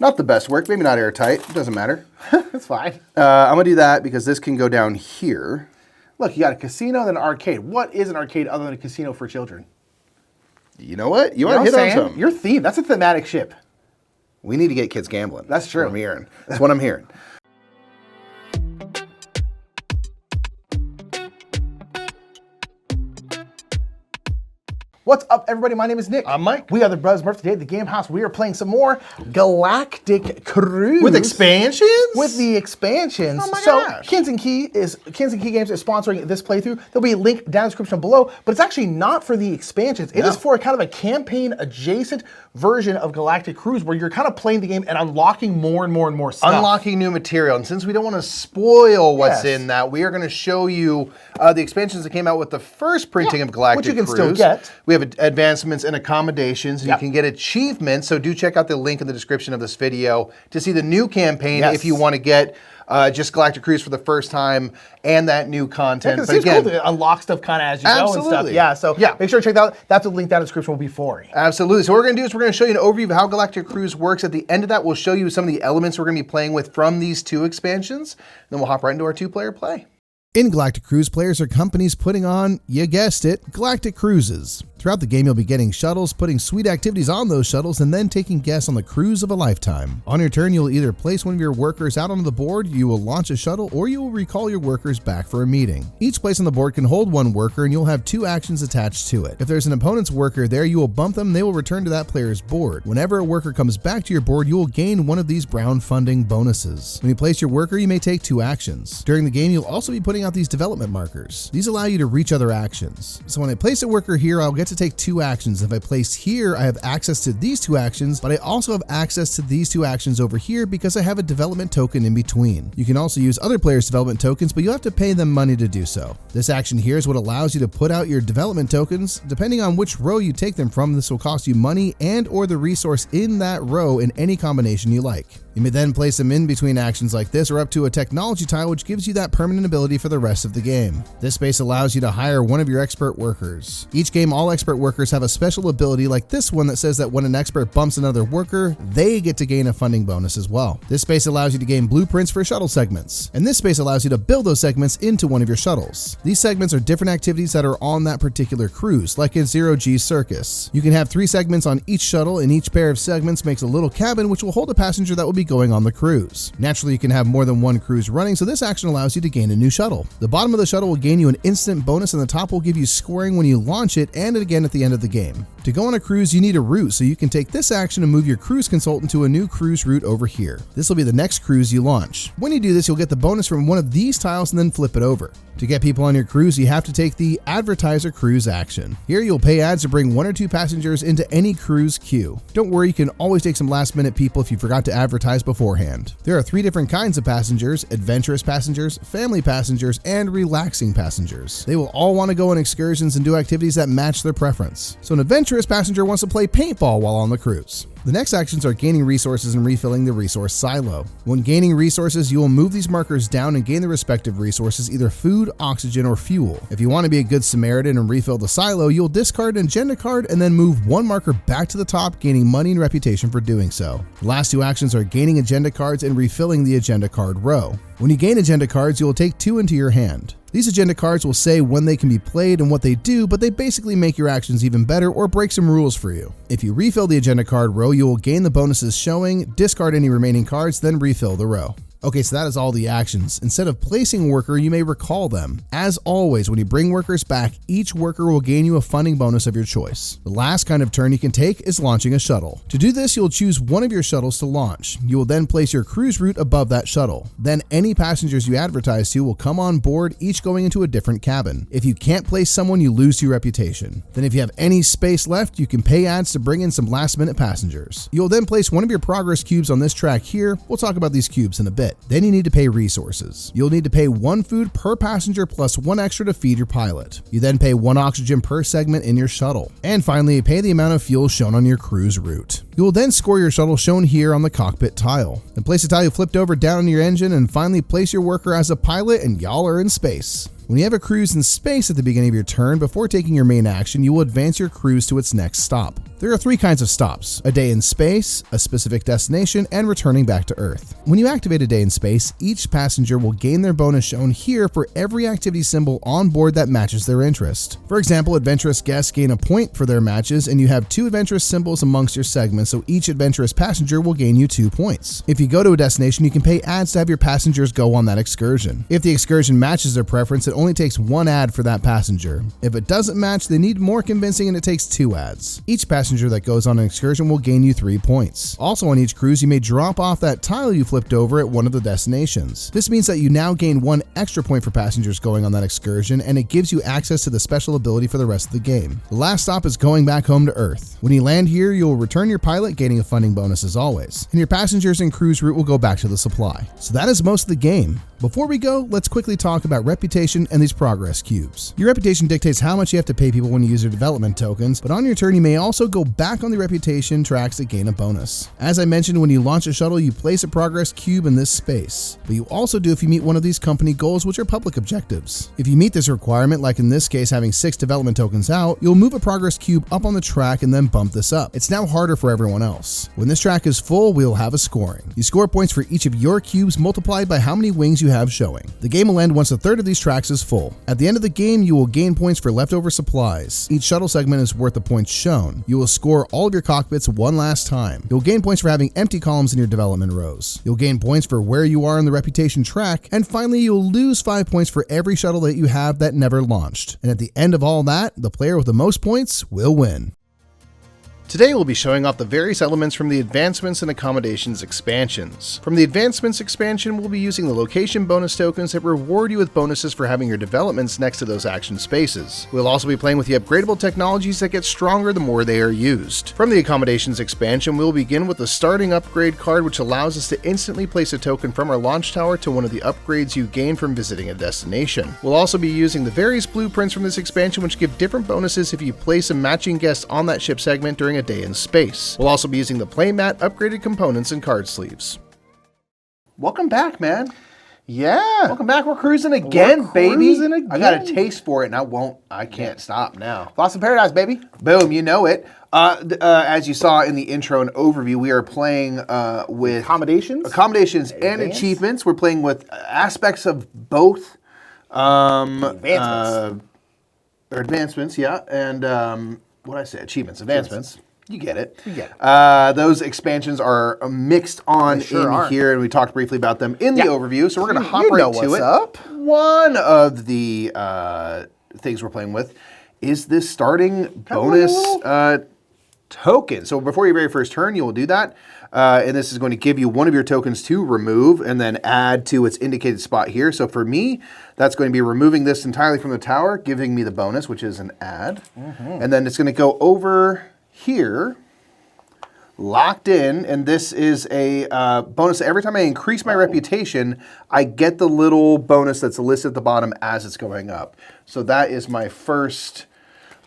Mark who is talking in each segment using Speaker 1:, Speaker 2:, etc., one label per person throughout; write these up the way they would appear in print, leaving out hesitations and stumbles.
Speaker 1: Not the best work, maybe not airtight, it doesn't matter.
Speaker 2: That's fine.
Speaker 1: I'm gonna do that because this can go down here.
Speaker 2: Look, you got a casino and an arcade. What is an arcade other than a casino for children?
Speaker 1: You know what? You
Speaker 2: know
Speaker 1: want to hit on something.
Speaker 2: Your theme, that's a thematic ship.
Speaker 1: We need to get kids gambling.
Speaker 2: That's true.
Speaker 1: That's what I'm hearing. That's what I'm hearing.
Speaker 2: What's up, everybody? My name is Nick.
Speaker 1: I'm Mike.
Speaker 2: We are the Brothers Murph. Today at the Game House, we are playing some more Galactic Cruise.
Speaker 1: With expansions?
Speaker 2: With the expansions.
Speaker 1: Oh my
Speaker 2: So,
Speaker 1: gosh.
Speaker 2: Kins and Key Games is sponsoring this playthrough. There'll be a link down in the description below, but it's actually not for the expansions. It is for kind of a campaign-adjacent version of Galactic Cruise where you're kind of playing the game and unlocking more and more and more stuff.
Speaker 1: Unlocking new material. And since we don't want to spoil what's
Speaker 2: Yes.
Speaker 1: in that, we are going to show you the expansions that came out with the first printing of Galactic
Speaker 2: which you can
Speaker 1: Cruise.
Speaker 2: still get.
Speaker 1: We have advancements and accommodations, and
Speaker 2: Yep.
Speaker 1: you can get achievements. So do check out the link in the description of this video to see the new campaign
Speaker 2: Yes.
Speaker 1: if you want to get just Galactic Cruise for the first time and that new content.
Speaker 2: It
Speaker 1: But
Speaker 2: seems
Speaker 1: again,
Speaker 2: cool to unlock stuff kind of as you go and stuff.
Speaker 1: Absolutely.
Speaker 2: Yeah, so
Speaker 1: Yeah.
Speaker 2: make sure to check that out. That's what the link down in the description will be for you.
Speaker 1: absolutely. So what we're going to do is we're going to show you an overview of how Galactic Cruise works. At the end of that, we'll show you some of the elements we're going to be playing with from these two expansions. Then we'll hop right into our two-player play. In Galactic Cruise, players are companies putting on, you guessed it, Galactic Cruises. Throughout the game, you'll be getting shuttles, putting sweet activities on those shuttles, and then taking guests on the cruise of a lifetime. On your turn, you'll either place one of your workers out onto the board, you will launch a shuttle, or you will recall your workers back for a meeting. Each place on the board can hold one worker, and you'll have two actions attached to it. If there's an opponent's worker there, you will bump them, they will return to that player's board. Whenever a worker comes back to your board, you will gain one of these brown funding bonuses. When you place your worker, you may take two actions. During the game, you'll also be putting out these development markers. These allow you to reach other actions. So when I place a worker here, I'll get to take two actions. If I place here, I have access to these two actions, but I also have access to these two actions over here because I have a development token in between. You can also use other players' development tokens, but you have to pay them money to do so. This action here is what allows you to put out your development tokens. Depending on which row you take them from, this will cost you money and or the resource in that row in any combination you like. You may then place them in between actions like this or up to a technology tile, which gives you that permanent ability for the rest of the game. This space allows you to hire one of your expert workers. Each game, all expert workers have a special ability like this one that says that when an expert bumps another worker, they get to gain a funding bonus as well. This space allows you to gain blueprints for shuttle segments, and this space allows you to build those segments into one of your shuttles. These segments are different activities that are on that particular cruise, like a zero-G circus. You can have 3 segments on each shuttle, and each pair of segments makes a little cabin which will hold a passenger that will be going on the cruise. Naturally, you can have more than one cruise running, so this action allows you to gain a new shuttle. The bottom of the shuttle will gain you an instant bonus, and the top will give you scoring when you launch it and again at the end of the game. To go on a cruise, you need a route, so you can take this action and move your cruise consultant to a new cruise route over here. This will be the next cruise you launch. When you do this, you'll get the bonus from one of these tiles and then flip it over. To get people on your cruise, you have to take the Advertiser Cruise action. Here you'll pay ads to bring 1 or 2 passengers into any cruise queue. Don't worry, you can always take some last minute people if you forgot to advertise beforehand. There are 3 different kinds of passengers: adventurous passengers, family passengers, and relaxing passengers. They will all want to go on excursions and do activities that match their preference. So an adventurous passenger wants to play paintball while on the cruise. The next actions are gaining resources and refilling the resource silo. When gaining resources, you will move these markers down and gain the respective resources, either food, oxygen, or fuel. If you want to be a good Samaritan and refill the silo, you'll discard an agenda card and then move one marker back to the top, gaining money and reputation for doing so. The last 2 actions are gaining agenda cards and refilling the agenda card row. When you gain agenda cards, you will take 2 into your hand. These agenda cards will say when they can be played and what they do, but they basically make your actions even better or break some rules for you. If you refill the agenda card row, you will gain the bonuses showing, discard any remaining cards, then refill the row. Okay, so that is all the actions. Instead of placing a worker, you may recall them. As always, when you bring workers back, each worker will gain you a funding bonus of your choice. The last kind of turn you can take is launching a shuttle. To do this, you'll choose one of your shuttles to launch. You will then place your cruise route above that shuttle. Then any passengers you advertise to will come on board, each going into a different cabin. If you can't place someone, you lose your reputation. Then if you have any space left, you can pay ads to bring in some last minute passengers. You'll then place one of your progress cubes on this track here. We'll talk about these cubes in a bit. Then you need to pay resources. You'll need to pay 1 food per passenger plus 1 extra to feed your pilot. You then pay 1 oxygen per segment in your shuttle. And finally, pay the amount of fuel shown on your cruise route. You will then score your shuttle shown here on the cockpit tile. Then place the tile you flipped over down on your engine and finally place your worker as a pilot and y'all are in space. When you have a cruise in space at the beginning of your turn, before taking your main action, you will advance your cruise to its next stop. There are 3 kinds of stops: a day in space, a specific destination, and returning back to Earth. When you activate a day in space, each passenger will gain their bonus shown here for every activity symbol on board that matches their interest. For example, adventurous guests gain a point for their matches, and you have 2 adventurous symbols amongst your segments, so each adventurous passenger will gain you 2 points. If you go to a destination, you can pay ads to have your passengers go on that excursion. If the excursion matches their preference, it only takes 1 ad for that passenger. If it doesn't match, they need more convincing and it takes 2 ads. Each passenger that goes on an excursion will gain you 3 points. Also on each cruise, you may drop off that tile you flipped over at one of the destinations. This means that you now gain 1 extra point for passengers going on that excursion, and it gives you access to the special ability for the rest of the game. The last stop is going back home to Earth. When you land here, you'll return your pilot, gaining a funding bonus as always, and your passengers and cruise route will go back to the supply. So that is most of the game. Before we go, let's quickly talk about reputation and these progress cubes. Your reputation dictates how much you have to pay people when you use your development tokens, but on your turn you may also go back on the reputation tracks to gain a bonus. As I mentioned, when you launch a shuttle, you place a progress cube in this space, but you also do if you meet one of these company goals, which are public objectives. If you meet this requirement, like in this case having 6 development tokens out, you'll move a progress cube up on the track and then bump this up. It's now harder for everyone else. When this track is full, we'll have a scoring. You score points for each of your cubes multiplied by how many wings you have showing. The game will end once a third of these tracks is full. At the end of the game, you will gain points for leftover supplies. Each shuttle segment is worth the points shown. You will score all of your cockpits one last time. You'll gain points for having empty columns in your development rows. You'll gain points for where you are in the reputation track. And finally, you'll lose 5 points for every shuttle that you have that never launched. And at the end of all that, the player with the most points will win. Today we'll be showing off the various elements from the Advancements and Accommodations expansions. From the Advancements expansion, we'll be using the location bonus tokens that reward you with bonuses for having your developments next to those action spaces. We'll also be playing with the upgradable technologies that get stronger the more they are used. From the Accommodations expansion, we'll begin with the starting upgrade card, which allows us to instantly place a token from our launch tower to one of the upgrades you gain from visiting a destination. We'll also be using the various blueprints from this expansion, which give different bonuses if you place a matching guest on that ship segment during a day in space. We'll also be using the playmat, upgraded components, and card sleeves. Welcome back, man.
Speaker 2: Yeah.
Speaker 1: Welcome back. We're cruising again, baby.
Speaker 2: Again.
Speaker 1: I got a taste for it, and I can't stop now.
Speaker 2: Lost in Paradise, baby.
Speaker 1: Boom, you know it. As you saw in the intro and overview, we are playing with accommodations and achievements. We're playing with aspects of both advancements, yeah, and what I say, achievements, advancements. You get it. Those expansions are mixed on here, and we talked briefly about them in the overview. So we're going to hop right to it.
Speaker 2: Up.
Speaker 1: One of the things we're playing with is this starting bonus token. So before your very first turn, you will do that. And this is going to give you one of your tokens to remove and then add to its indicated spot here. So for me, that's going to be removing this entirely from the tower, giving me the bonus, which is an add. And then it's going to go over here, locked in, and this is a bonus. Every time I increase my reputation, I get the little bonus that's listed at the bottom as it's going up. So that is my first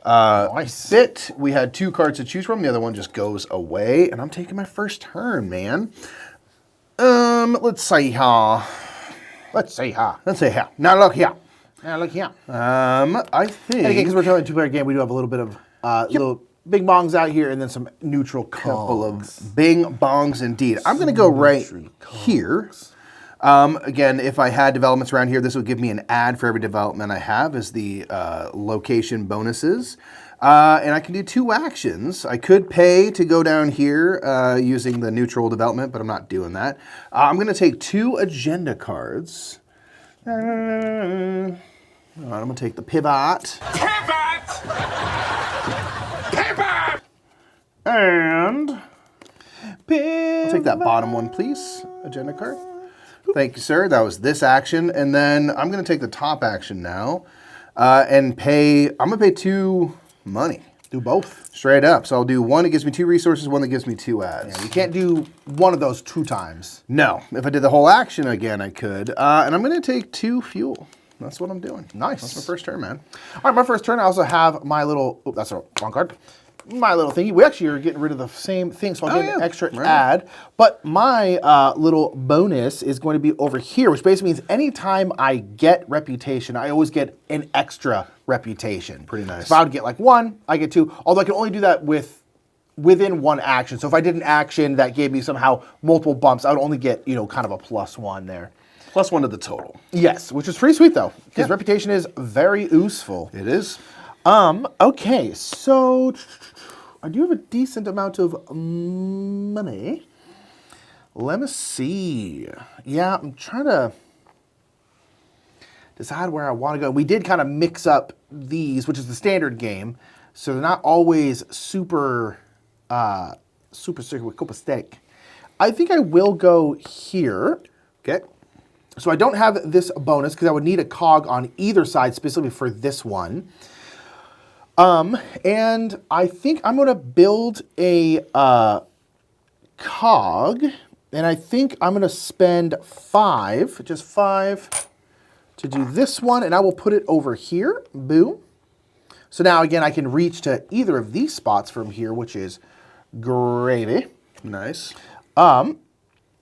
Speaker 1: bit. We had 2 cards to choose from. The other one just goes away, and I'm taking my first turn, man. Let's see how. Now look here. I think.
Speaker 2: And again, because we're playing a 2-player game, we do have a little bit of little bing bongs out here, and then some neutral
Speaker 1: couple of bing bongs indeed. I'm going to go right here. Again, if I had developments around here, this would give me an ad for every development I have as the location bonuses. And I can do 2 actions. I could pay to go down here using the neutral development, but I'm not doing that. I'm going to take 2 agenda cards. All right, I'm going to take the pivot. And I'll take that bottom one, please. Agenda card. Thank you, sir. That was this action. And then I'm going to take the top action now and pay. I'm going to pay 2 money.
Speaker 2: Do both.
Speaker 1: Straight up. So I'll do 1 that gives me 2 resources, 1 that gives me 2 ads.
Speaker 2: Yeah, you can't do one of those 2 times.
Speaker 1: No. If I did the whole action again, I could. And I'm going to take 2 fuel. That's what I'm doing.
Speaker 2: Nice.
Speaker 1: That's my first turn, man.
Speaker 2: All right, my first turn, I also have my little, that's a wrong card. My little thingy. We actually are getting rid of the same thing, so I'll get an extra ad. But my little bonus is going to be over here, which basically means anytime I get reputation, I always get an extra reputation.
Speaker 1: Pretty nice.
Speaker 2: So if I would get like 1, I get 2. Although I can only do that with within one action. So if I did an action that gave me somehow multiple bumps, I would only get, kind of a +1 there.
Speaker 1: +1 to the total.
Speaker 2: Yes, which is pretty sweet though, because
Speaker 1: Yeah.
Speaker 2: reputation is very useful.
Speaker 1: It is.
Speaker 2: Okay, so I do have a decent amount of money. Let me see. Yeah, I'm trying to decide where I want to go. We did kind of mix up these, which is the standard game, so they're not always super copacetic. I think I will go here.
Speaker 1: Okay.
Speaker 2: So I don't have this bonus because I would need a cog on either side specifically for this one. And I think I'm going to build a cog, and I think I'm going to spend 5, just 5, to do this one, and I will put it over here. Boom. So now, again, I can reach to either of these spots from here, which is gravy.
Speaker 1: Nice.
Speaker 2: And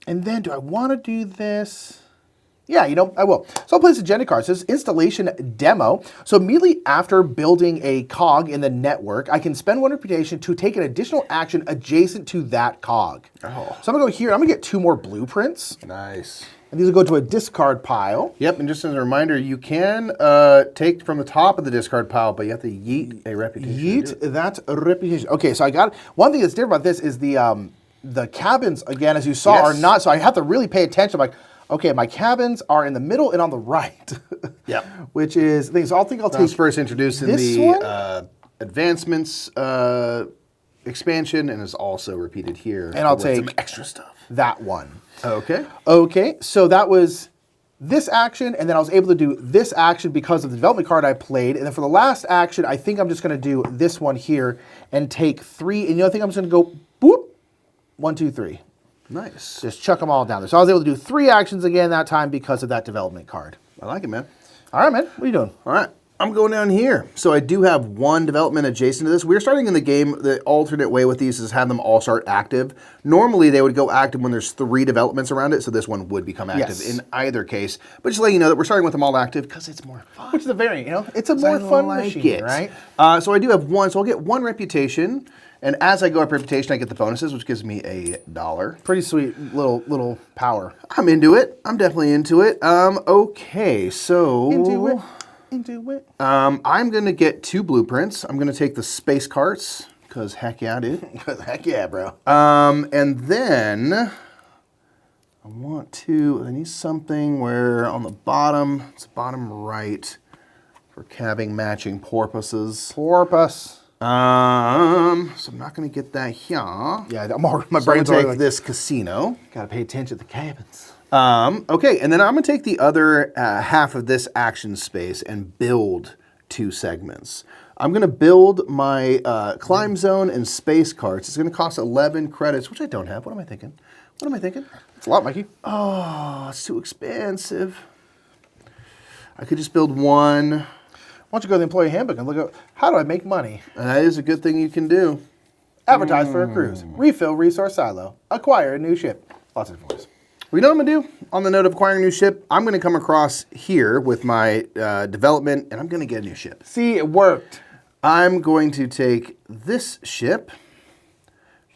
Speaker 2: then do I want to do this? Yeah, I will. So I'll place agenda cards. This is installation demo. So immediately after building a cog in the network, I can spend 1 reputation to take an additional action adjacent to that cog.
Speaker 1: Oh.
Speaker 2: So I'm going to go here. I'm going to get 2 more blueprints.
Speaker 1: Nice.
Speaker 2: And these will go to a discard pile.
Speaker 1: Yep, and just as a reminder, you can take from the top of the discard pile, but you have to yeet a reputation.
Speaker 2: Yeet that reputation. Okay, so I got one thing that's different about this is the cabins, again, as you saw, are not, so I have to really pay attention. I'm like, okay, my cabins are in the middle and on the right.
Speaker 1: Yep.
Speaker 2: Which is, so I think I'll
Speaker 1: That was
Speaker 2: take
Speaker 1: first introduced in
Speaker 2: this
Speaker 1: the advancements expansion, and is also repeated here.
Speaker 2: And I'll
Speaker 1: with
Speaker 2: take
Speaker 1: some extra stuff.
Speaker 2: that one.
Speaker 1: Okay.
Speaker 2: Okay, so that was this action, and then I was able to do this action because of the development card I played. And then for the last action, I think I'm just going to do this one here and take 3. And I think I'm just going to go boop, 1, 2, 3.
Speaker 1: Nice.
Speaker 2: Just chuck them all down there. So I was able to do 3 actions again that time because of that development card.
Speaker 1: I like it, man.
Speaker 2: All right, man. What are you doing?
Speaker 1: All right. I'm going down here. So I do have 1 development adjacent to this. We're starting in the game, the alternate way with these is have them all start active. Normally they would go active when there's 3 developments around it, so this one would become active in either case. But just to let you know that we're starting with them all active because it's more fun.
Speaker 2: Which is a variant, it's a more fun machine, right?
Speaker 1: So I do have 1, so I'll get 1 reputation. And as I go up reputation, I get the bonuses, which gives me $1.
Speaker 2: Pretty sweet little power.
Speaker 1: I'm into it. I'm definitely into it. Okay, so...
Speaker 2: Into it.
Speaker 1: I'm going to get 2 blueprints. I'm going to take the space carts, because heck yeah, dude.
Speaker 2: Heck yeah, bro.
Speaker 1: And then I need something where on the bottom, it's bottom right, for cabbing matching porpoises.
Speaker 2: Porpoise.
Speaker 1: So I'm not going to get that here.
Speaker 2: Yeah, my
Speaker 1: So
Speaker 2: brain's
Speaker 1: I'm
Speaker 2: already
Speaker 1: gonna take
Speaker 2: like,
Speaker 1: this casino.
Speaker 2: gotta pay attention to the cabins.
Speaker 1: Okay, and then I'm going to take the other half of this action space and build 2 segments. I'm going to build my climb zone and space carts. It's going to cost 11 credits, which I don't have. What am I thinking?
Speaker 2: It's a lot, Mikey.
Speaker 1: Oh, it's too expensive. I could just build 1.
Speaker 2: Why don't you go to the employee handbook and look at how do I make money?
Speaker 1: That is a good thing you can do.
Speaker 2: Advertise for a cruise. Refill resource silo. Acquire a new ship. Lots of different ways.
Speaker 1: Well, you know what I'm going to do? On the note of acquiring a new ship, I'm going to come across here with my development, and I'm going to get a new ship.
Speaker 2: See, it worked.
Speaker 1: I'm going to take this ship.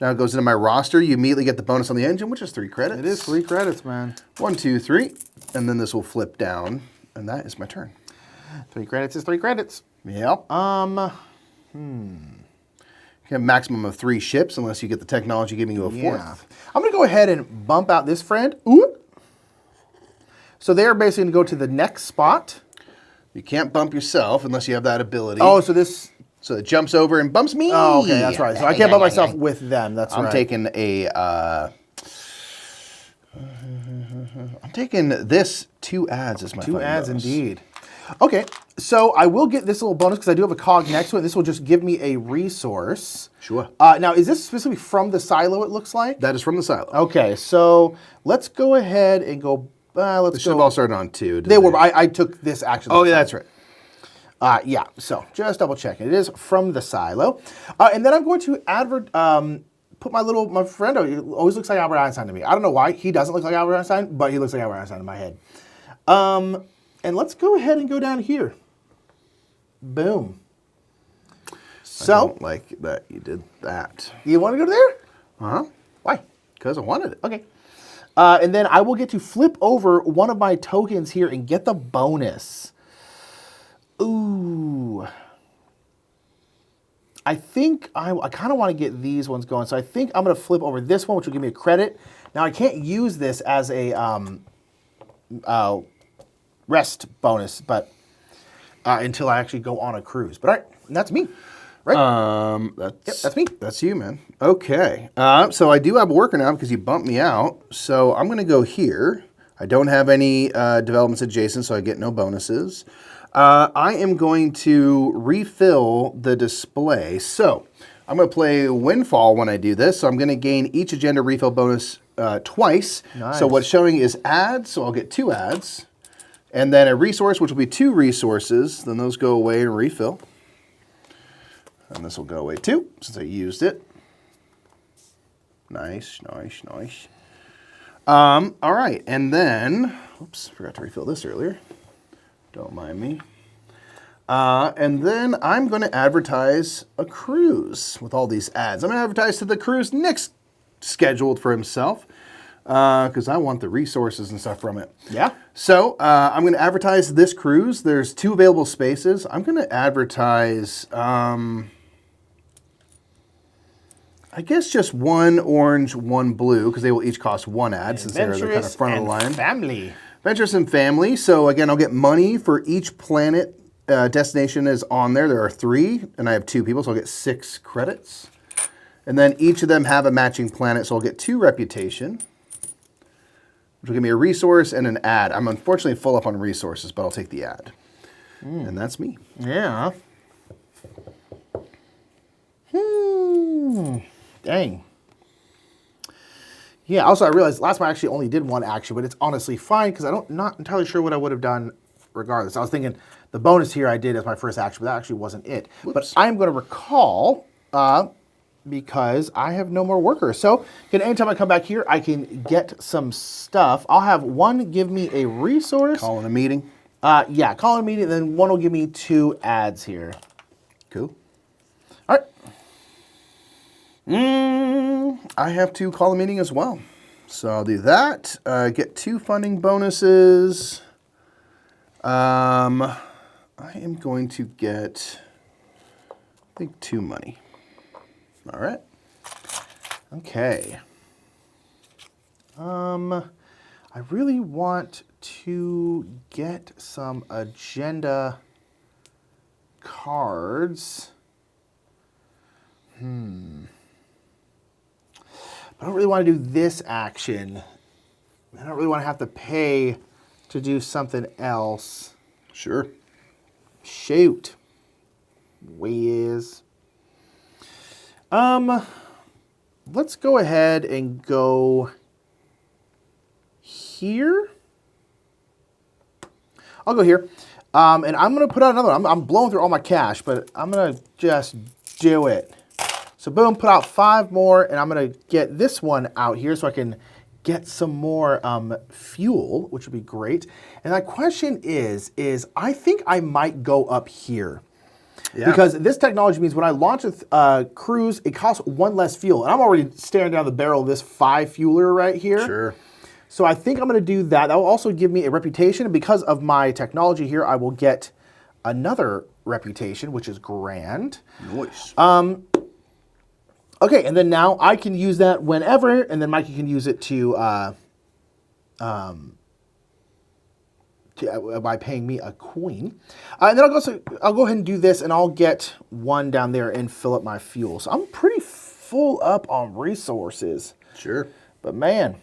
Speaker 1: Now it goes into my roster. You immediately get the bonus on the engine, which is 3 credits.
Speaker 2: It is 3 credits, man.
Speaker 1: 1, 2, 3. And then this will flip down, and that is my turn.
Speaker 2: 3 credits is 3 credits.
Speaker 1: Yep. You have a maximum of 3 ships unless you get the technology giving you a 4th.
Speaker 2: Yeah. I'm going to go ahead and bump out this friend. Ooh. So they're basically going to go to the next spot.
Speaker 1: You can't bump yourself unless you have that ability.
Speaker 2: Oh, so this...
Speaker 1: So it jumps over and bumps me.
Speaker 2: Oh, okay, that's right. So I can't bump myself with them. That's right.
Speaker 1: I'm taking I'm taking this 2 ads as my
Speaker 2: 2
Speaker 1: final
Speaker 2: ads
Speaker 1: bonus.
Speaker 2: indeed. Okay, so I will get this little bonus because I do have a cog next to it. This will just give me a resource.
Speaker 1: Sure.
Speaker 2: Now, is this specifically from the silo, it looks like?
Speaker 1: That is from the silo.
Speaker 2: Okay, so let's go ahead and go...
Speaker 1: They should have all started on 2.
Speaker 2: They were, but I took this action.
Speaker 1: Oh, yeah, that's right.
Speaker 2: Yeah, so just double checking. It is from the silo. And then I'm going to put my friend, he always looks like Albert Einstein to me. I don't know why. He doesn't look like Albert Einstein, but he looks like Albert Einstein in my head. And let's go ahead and go down here. Boom. So,
Speaker 1: I don't like that you did that.
Speaker 2: You want to go to there?
Speaker 1: Uh-huh.
Speaker 2: Why?
Speaker 1: Because I wanted it.
Speaker 2: Okay. And then I will get to flip over one of my tokens here and get the bonus. Ooh. I think I kind of want to get these ones going. So I think I'm going to flip over this one, which will give me a credit. Now I can't use this as a rest bonus, but until I actually go on a cruise. But all right, and that's me, right? That's me.
Speaker 1: That's you, man. Okay. So I do have a worker now because you bumped me out. So I'm going to go here. I don't have any developments adjacent, so I get no bonuses. I am going to refill the display. So I'm going to play Windfall when I do this. So I'm going to gain each agenda refill bonus twice.
Speaker 2: Nice.
Speaker 1: So what's showing is ads, so I'll get 2 ads. And then a resource, which will be 2 resources. Then those go away and refill. And this will go away too, since I used it. Nice, nice, nice. All right, and then, oops, forgot to refill this earlier. Don't mind me. And then I'm going to advertise a cruise with all these ads. I'm going to advertise to the cruise Nick's scheduled for himself because I want the resources and stuff from it.
Speaker 2: Yeah.
Speaker 1: So I'm going to advertise this cruise. There's 2 available spaces. I'm going to advertise, I guess just 1 orange, 1 blue, because they will each cost 1 ad since they're kind of front of the line.
Speaker 2: Family.
Speaker 1: Adventurous and family. So again, I'll get money for each planet destination is on there. There are 3, and I have 2 people, so I'll get 6 credits. And then each of them have a matching planet, so I'll get 2 reputation, which will give me a resource and an ad. I'm unfortunately full up on resources, but I'll take the ad. And that's me.
Speaker 2: Yeah. Dang. Yeah, also I realized last time I actually only did 1 action, but it's honestly fine because I'm not entirely sure what I would have done regardless. I was thinking the bonus here I did as my first action, but that actually wasn't it.
Speaker 1: Whoops.
Speaker 2: But I'm going to recall because I have no more workers. So anytime I come back here, I can get some stuff. I'll have 1 give me a resource.
Speaker 1: Calling a meeting.
Speaker 2: Yeah, call a meeting, then 1 will give me 2 ads here.
Speaker 1: Cool.
Speaker 2: All right.
Speaker 1: I have to call a meeting as well. So I'll do that. Get 2 funding bonuses. I am going to get, I think, 2 money. All right.
Speaker 2: Okay. I really want to get some agenda cards. I don't really want to do this action. I don't really want to have to pay to do something else.
Speaker 1: Sure.
Speaker 2: Shoot. Whiz. Let's go ahead and go here. I'll go here. And I'm going to put out another one. I'm blowing through all my cash, but I'm going to just do it. So boom, put out 5 more, and I'm going to get this one out here so I can get some more fuel, which would be great. And my question is I think I might go up here. Yeah. Because this technology means when I launch a cruise, it costs 1 less fuel. And I'm already staring down the barrel of this 5 fueler right here.
Speaker 1: Sure.
Speaker 2: So I think I'm going to do that. That will also give me a reputation. And because of my technology here, I will get another reputation, which is grand.
Speaker 1: Nice.
Speaker 2: Okay, and then now I can use that whenever, and then Mikey can use it to by paying me a coin. And then I'll go ahead and do this, and I'll get 1 down there and fill up my fuel. So I'm pretty full up on resources.
Speaker 1: Sure.
Speaker 2: But man,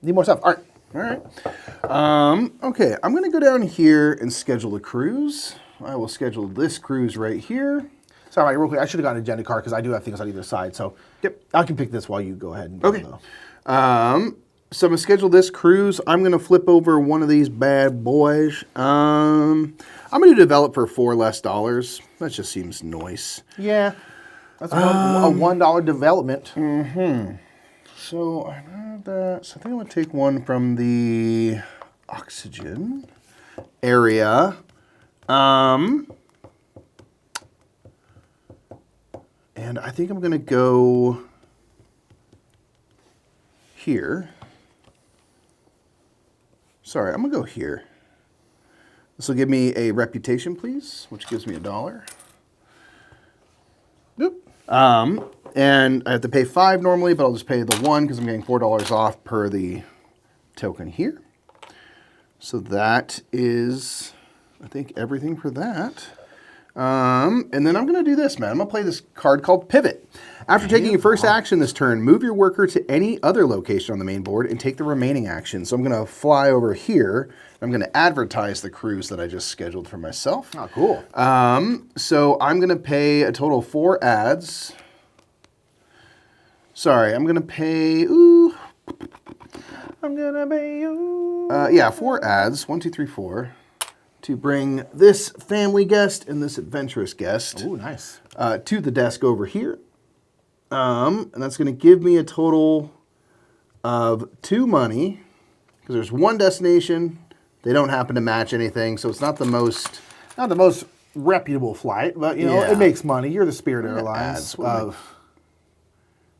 Speaker 2: need more stuff. All right.
Speaker 1: All right. Okay, I'm going to go down here and schedule a cruise. I will schedule this cruise right here.
Speaker 2: Sorry, Mike, real quick. I should have gotten an agenda card because I do have things on either side. So
Speaker 1: yep,
Speaker 2: I can pick this while you go ahead. And
Speaker 1: okay.
Speaker 2: Though.
Speaker 1: So I'm going to schedule this cruise. I'm going to flip over one of these bad boys. I'm going to develop for $4 less. That just seems nice.
Speaker 2: Yeah. That's a $1 development.
Speaker 1: Mm-hmm. So I have that. So I think I'm going to take 1 from the oxygen area. And I think I'm going to go here. Sorry, I'm going to go here. This will give me a reputation, please, which gives me $1. Boop. And I have to pay 5 normally, but I'll just pay the 1 because I'm getting $4 off per the token here. So that is, I think, everything for that. And then I'm going to do this, man. I'm going to play this card called Pivot. After taking your first action this turn, move your worker to any other location on the main board and take the remaining action. So I'm going to fly over here. I'm going to advertise the cruise that I just scheduled for myself.
Speaker 2: Oh, cool.
Speaker 1: So I'm going to pay a total of 4 ads. Sorry, I'm going to pay,
Speaker 2: I'm going to pay you.
Speaker 1: Yeah, 4 ads, 1, 2, 3, 4, to bring this family guest and this adventurous guest
Speaker 2: Ooh, nice.
Speaker 1: To the desk over here. And that's going to give me a total of 2 money, because there's 1 destination. They don't happen to match anything, so it's not the most
Speaker 2: reputable flight, but you know,
Speaker 1: Yeah.
Speaker 2: it makes money. You're the Spirit Airlines
Speaker 1: ads.
Speaker 2: of.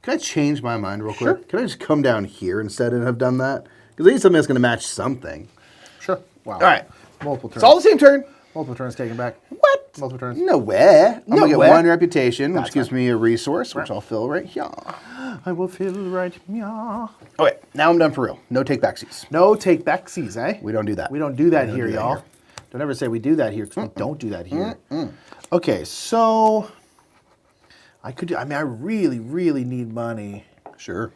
Speaker 1: Can I change my mind real
Speaker 2: Sure.
Speaker 1: quick? Can I just come down here instead and have done that? Because I need something that's going to match something.
Speaker 2: Sure. Wow.
Speaker 1: All right.
Speaker 2: Multiple turns.
Speaker 1: It's all the same turn.
Speaker 2: Multiple turns taken back.
Speaker 1: What?
Speaker 2: Multiple turns.
Speaker 1: No way. I'm going to get
Speaker 2: way.
Speaker 1: 1 reputation, which
Speaker 2: That's
Speaker 1: gives me a resource, which I'll fill right here.
Speaker 2: I will feel right. Yeah.
Speaker 1: Okay, now I'm done for real. No take backsies.
Speaker 2: No take backsies, eh?
Speaker 1: We don't do that.
Speaker 2: We don't do that
Speaker 1: We don't
Speaker 2: here,
Speaker 1: do that
Speaker 2: y'all.
Speaker 1: here.
Speaker 2: Don't ever say we do that here, because we don't do that here. Okay, so I could do, I mean, I really, really need money.
Speaker 1: Sure.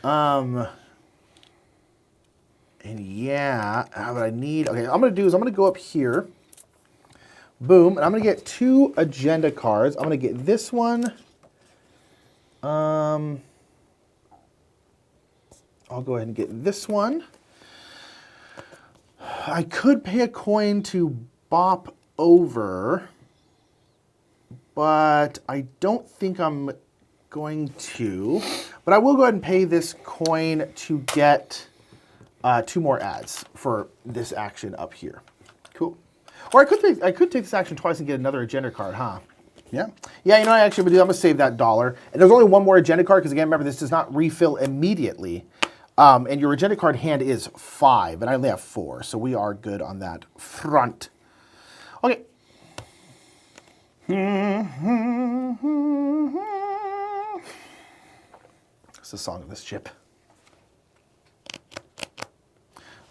Speaker 2: And yeah, what I need, okay, I'm going to do is I'm going to go up here. Boom, and I'm going to get 2 agenda cards. I'm going to get this one. I'll go ahead and get this one. I could pay a coin to bop over, but I don't think I'm going to. But I will go ahead and pay this coin to get 2 more ads for this action up here.
Speaker 1: Cool.
Speaker 2: Or I could take this action twice and get another agenda card, huh?
Speaker 1: Yeah.
Speaker 2: Yeah, you know what I actually would do? I'm going to save that $1. And there's only 1 more agenda card, because again, remember, this does not refill immediately. And your agenda card hand is 5, and I only have 4, so we are good on that front. Okay. It's the song of this chip.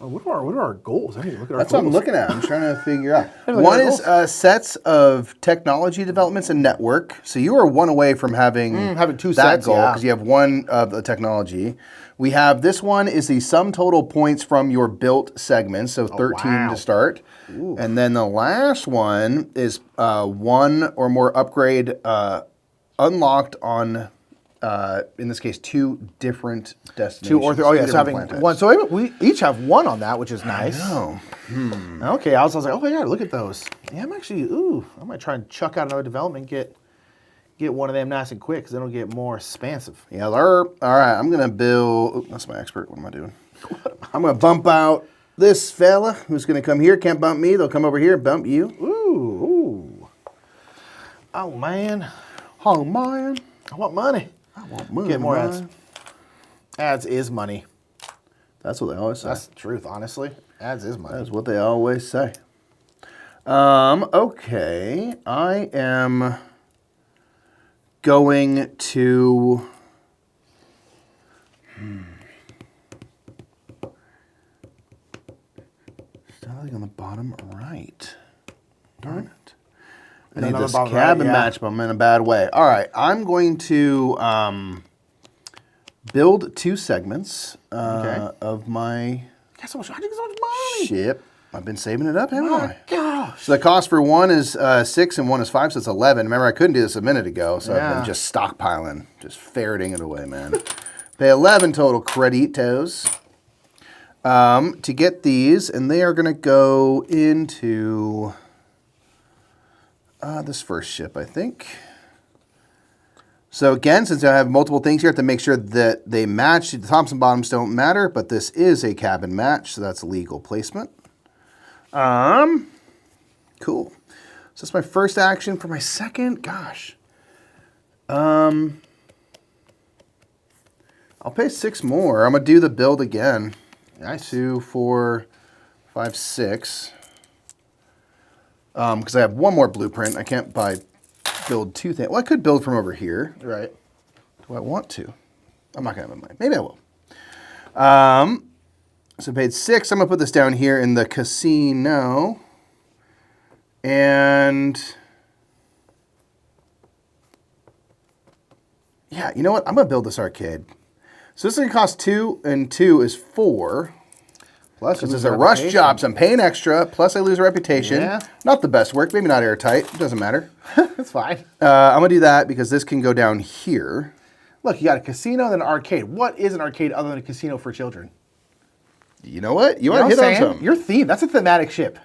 Speaker 2: Oh, what are our goals? I need to look at our
Speaker 1: That's
Speaker 2: goals.
Speaker 1: what I'm looking at. I'm trying to figure out.
Speaker 2: Look at
Speaker 1: One
Speaker 2: our
Speaker 1: is
Speaker 2: goals.
Speaker 1: sets of technology developments and network. So you are 1 away from having,
Speaker 2: having 2
Speaker 1: that
Speaker 2: sets,
Speaker 1: goal,
Speaker 2: yeah.
Speaker 1: because you have 1 of the technology. We have this one is the sum total points from your built segments, so 13
Speaker 2: wow.
Speaker 1: to start. Ooh. And then the last one is 1 or more upgrade unlocked on, in this case, 2 different destinations.
Speaker 2: 2 or 3. Oh, yeah, so having
Speaker 1: planets.
Speaker 2: 1. So we each have 1 on that, which is nice.
Speaker 1: Oh.
Speaker 2: Okay, I was like, oh, yeah, look at those. Yeah, I'm actually, I might try and chuck out another development, get one of them nice and quick, because then it'll get more expansive.
Speaker 1: Yeah, all right, I'm going to build, oh, that's my expert, what am I doing? I'm going to bump out this fella who's going to come here, can't bump me, they'll come over here and bump you.
Speaker 2: Ooh. Oh, man.
Speaker 1: Oh, man.
Speaker 2: I want money.
Speaker 1: I want money.
Speaker 2: Get more
Speaker 1: man.
Speaker 2: ads. Ads is money.
Speaker 1: That's what they always say.
Speaker 2: That's the truth, honestly. Ads is money.
Speaker 1: That's what they always say. Okay, I am going to... Starting on the bottom right. Darn it. I need
Speaker 2: on the
Speaker 1: this
Speaker 2: bottom
Speaker 1: cabin
Speaker 2: right, yeah.
Speaker 1: match, but I'm in a bad way. All right, I'm going to build 2 segments of my
Speaker 2: Got so much, I get so much money.
Speaker 1: ship. I've been saving it up, haven't
Speaker 2: Oh,
Speaker 1: I?
Speaker 2: my gosh.
Speaker 1: So the cost for 1 is 6 and 1 is 5, so it's 11. Remember, I couldn't do this a minute ago, so I've
Speaker 2: Yeah.
Speaker 1: been just stockpiling, just ferreting it away, man. Pay 11 total creditos to get these, and they are going to go into this first ship, I think. So again, since I have multiple things here, I have to make sure that they match. The tops and bottoms don't matter, but this is a cabin match, so that's legal placement. Cool. So that's my first action. For my second, gosh, I'll pay 6 more. I'm gonna do the build again.
Speaker 2: Nice.
Speaker 1: 2, 4, 5, 6. Because I have one more blueprint. I can't build 2 things. Well, I could build from over here.
Speaker 2: Right.
Speaker 1: Do I want to? I'm not gonna have money. Maybe I will. So I paid 6. I'm gonna put this down here in the casino. And yeah, you know what? I'm gonna build this arcade. So this is gonna cost 2, and 2 is 4.
Speaker 2: Plus,
Speaker 1: this is a rush job, so I'm paying extra. Plus, I lose a reputation.
Speaker 2: Yeah.
Speaker 1: Not the best work. Maybe not airtight. It doesn't matter.
Speaker 2: That's fine.
Speaker 1: I'm gonna do that because this can go down here.
Speaker 2: Look, you got a casino and an arcade. What is an arcade other than a casino for children?
Speaker 1: You know what? You
Speaker 2: know
Speaker 1: want to
Speaker 2: what
Speaker 1: hit
Speaker 2: I'm
Speaker 1: on
Speaker 2: saying?
Speaker 1: something.
Speaker 2: Your theme. That's a thematic ship.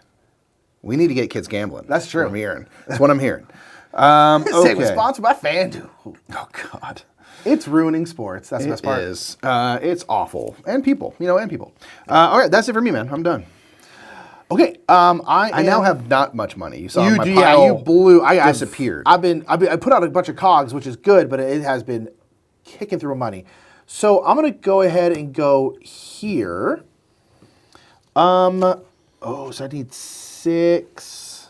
Speaker 1: We need to get kids gambling.
Speaker 2: That's true.
Speaker 1: What I'm hearing. That's what I'm hearing.
Speaker 2: This
Speaker 1: Okay.
Speaker 2: was sponsored by FanDuel.
Speaker 1: Oh God.
Speaker 2: It's ruining sports. That's the
Speaker 1: It
Speaker 2: best part.
Speaker 1: is. It's awful. And people. And people. All right, that's it for me, man. I'm done.
Speaker 2: Okay.
Speaker 1: I now have not much money. You saw my
Speaker 2: yeah,
Speaker 1: pile
Speaker 2: you blew. I
Speaker 1: disappeared.
Speaker 2: I put out a bunch of cogs, which is good, but it has been kicking through money. So I'm gonna go ahead and go here. So I need 6.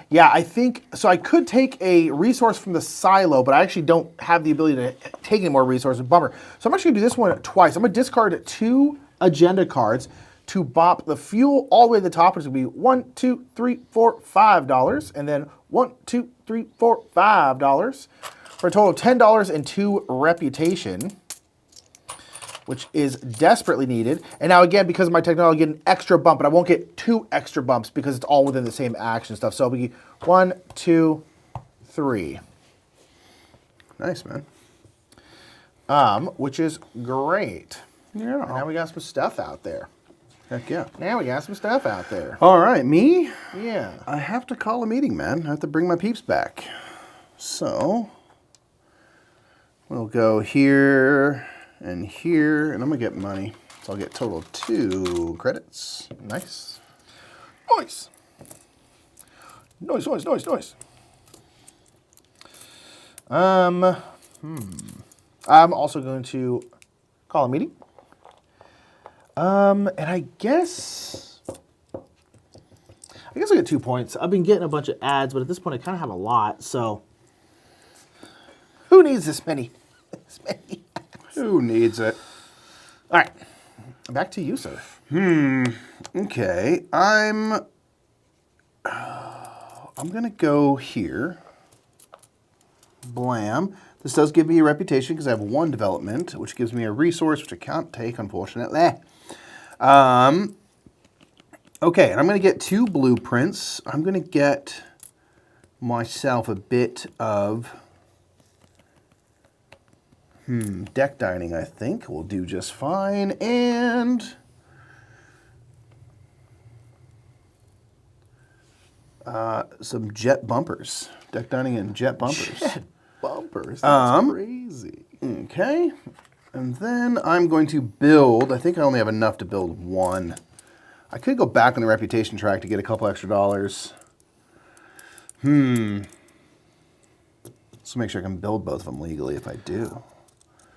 Speaker 2: Yeah, I think so. I could take a resource from the silo, but I actually don't have the ability to take any more resources. Bummer. So I'm actually gonna do this one twice. I'm gonna discard 2 agenda cards to bop the fuel all the way to the top, which is gonna be $1, $2, $3, $4, $5, and then $1, $2, $3, $4, $5 for a total of $10 and 2 reputation, which is desperately needed. And now again, because of my technology, I get an extra bump, but I won't get 2 extra bumps because it's all within the same action stuff. So it'll be 1, 2, 3.
Speaker 1: Nice, man.
Speaker 2: Which is great.
Speaker 1: Yeah.
Speaker 2: And now we got some stuff out there.
Speaker 1: Heck yeah.
Speaker 2: Now we got some stuff out there.
Speaker 1: All right, me?
Speaker 2: Yeah.
Speaker 1: I have to call a meeting, man. I have to bring my peeps back. So we'll go here and here, and I'm gonna get money. So I'll get total 2 credits.
Speaker 2: Nice. Nice. Nice, nice, nice, nice. I'm also going to call a meeting. And I guess I get 2 points. I've been getting a bunch of ads, but at this point I kind of have a lot, so who needs this many?
Speaker 1: Who needs it?
Speaker 2: All right, back to you, sir.
Speaker 1: Okay, I'm gonna go here. Blam. This does give me a reputation because I have 1 development, which gives me a resource, which I can't take, unfortunately. Okay, and I'm gonna get 2 blueprints. I'm gonna get myself a bit of deck dining, I think will do just fine, and some jet bumpers. Deck dining and jet bumpers.
Speaker 2: Jet bumpers. That's crazy.
Speaker 1: Okay, and then I'm going to build. I think I only have enough to build 1. I could go back on the reputation track to get a couple extra dollars. So make sure I can build both of them legally if I do.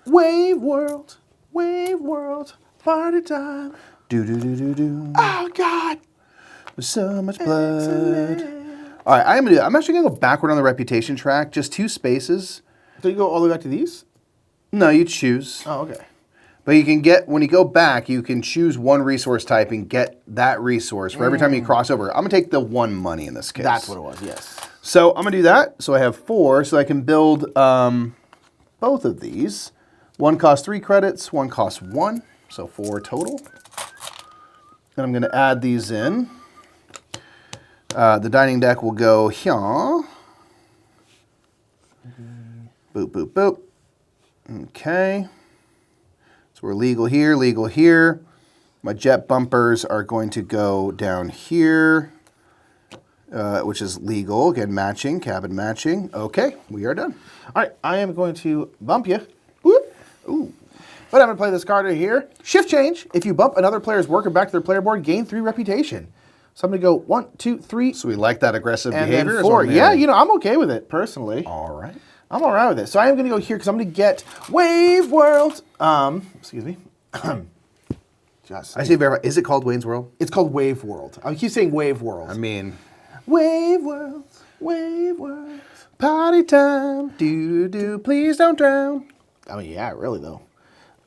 Speaker 2: Wave world, party time.
Speaker 1: Do do do do do.
Speaker 2: Oh God!
Speaker 1: With so much blood. All right, I'm actually gonna go backward on the reputation track, just 2 spaces.
Speaker 2: So you go all the way back to these?
Speaker 1: No, you choose.
Speaker 2: Oh, okay.
Speaker 1: But you can get, when you go back, you can choose 1 resource type and get that resource for every time you cross over. I'm gonna take the 1 money in this case.
Speaker 2: That's what it was, yes.
Speaker 1: So I'm gonna do that. So I have 4, so I can build both of these. 1 costs 3 credits, 1 costs 1, so 4 total. And I'm gonna add these in. The dining deck will go here. Boop, boop, boop. Okay. So we're legal here, legal here. My jet bumpers are going to go down here, which is legal. Again, matching, cabin matching. Okay, we are done.
Speaker 2: All right, I am going to bump you. Whoop. Ooh. But I'm going to play this card right here. Shift change. If you bump another player's worker back to their player board, gain 3 reputation. So I'm going to go 1, 2, 3.
Speaker 1: So we like that aggressive
Speaker 2: and
Speaker 1: behavior.
Speaker 2: then 4. Yeah, you know, I'm okay with it, personally.
Speaker 1: All right.
Speaker 2: I'm all right with it. So I am going to go here because I'm going to get Wave World. Excuse me.
Speaker 1: I say verify. Is it called Wayne's World?
Speaker 2: It's called Wave World. I keep saying Wave World.
Speaker 1: I mean,
Speaker 2: Wave World, Wave World.
Speaker 1: party time. Do, please don't drown.
Speaker 2: I mean, yeah, really though.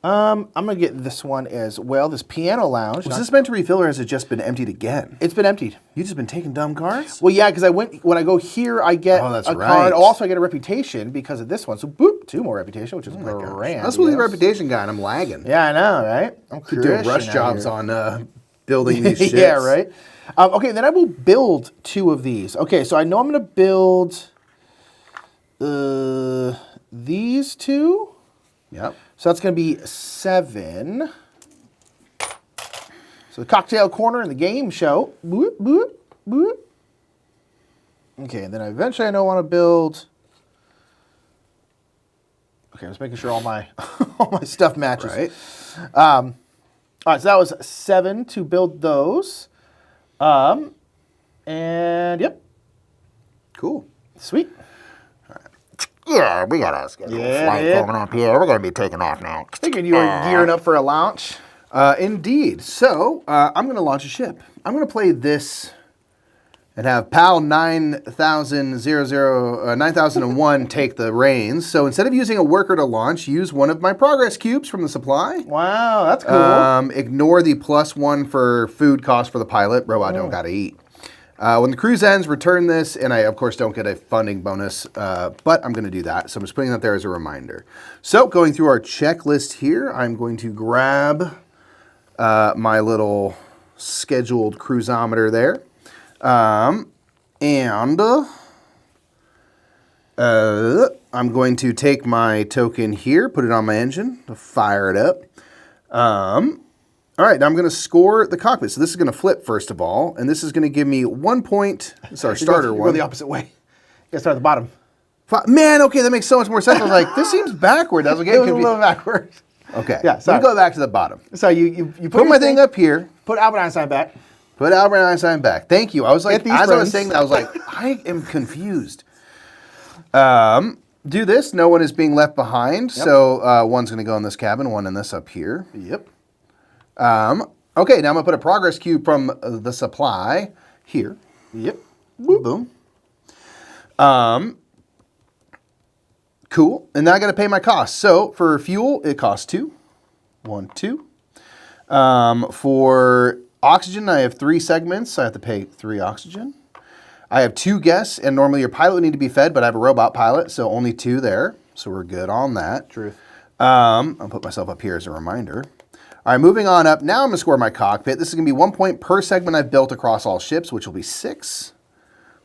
Speaker 2: I'm gonna get this one as well. This Piano Lounge.
Speaker 1: Was this meant to refill, or has it just been emptied again?
Speaker 2: It's been emptied.
Speaker 1: You just been taking dumb cards?
Speaker 2: Well, yeah, because when I go here, I get
Speaker 1: that's
Speaker 2: a
Speaker 1: right.
Speaker 2: card. Also, I get a reputation because of this one. So, boop, 2 more reputation, which is grand.
Speaker 1: That's really a reputation guy, and I'm lagging.
Speaker 2: Yeah, I know, right? I'm
Speaker 1: doing rush jobs on building these ships.
Speaker 2: Yeah, right. Okay, then I will build 2 of these. Okay, so I know I'm gonna build these 2.
Speaker 1: Yep.
Speaker 2: So that's going to be 7. So the cocktail corner and the game show. Boop, boop, boop. Okay, and then eventually I know I want to build. Okay, I was making sure all my all my stuff matches.
Speaker 1: Right.
Speaker 2: All right, so that was 7 to build those. And yep.
Speaker 1: Cool.
Speaker 2: Sweet.
Speaker 3: Yeah, we got a scheduled flight coming up here. We're going to be taking off now.
Speaker 2: Figured you were gearing up for a launch.
Speaker 1: Indeed. So I'm going to launch a ship. I'm going to play this and have PAL 9001 take the reins. So instead of using a worker to launch, use one of my progress cubes from the supply.
Speaker 2: Wow, that's cool.
Speaker 1: Ignore the +1 for food cost for the pilot. Robot don't got to eat. When the cruise ends, return this, and I, of course, don't get a funding bonus, but I'm going to do that. So I'm just putting that there as a reminder. So going through our checklist here, I'm going to grab my little scheduled cruisometer there. I'm going to take my token here, put it on my engine, to fire it up. All right, now I'm going to score the cockpit. So this is going to flip, first of all, and this is going to give me 1 point. This is our starter one.
Speaker 2: Go the opposite way. You got to start at the bottom.
Speaker 1: Man, okay, that makes so much more sense. I was like, this seems backward. I was getting confused.
Speaker 2: A little backwards.
Speaker 1: Okay,
Speaker 2: yeah,
Speaker 1: sorry. Let me go back to the bottom.
Speaker 2: So you
Speaker 1: put my thing up here.
Speaker 2: Put Albert Einstein back.
Speaker 1: Put Albert Einstein back. Thank you. I was like, as I was saying that, I was like, I am confused. Do this. No one is being left behind. Yep. So one's going to go in this cabin, one in this up here.
Speaker 2: Yep.
Speaker 1: Okay, now I'm going to put a progress cube from the supply here.
Speaker 2: Yep.
Speaker 1: Boom. Cool. And now I got to pay my costs. So for fuel, it costs 2. 1, 2. For oxygen, I have 3 segments. So I have to pay 3 oxygen. I have 2 guests, and normally your pilot would need to be fed, but I have a robot pilot, so only 2 there. So we're good on that.
Speaker 2: Truth.
Speaker 1: I'll put myself up here as a reminder. All right, moving on up. Now I'm going to score my cockpit. This is going to be 1 point per segment I've built across all ships, which will be 6.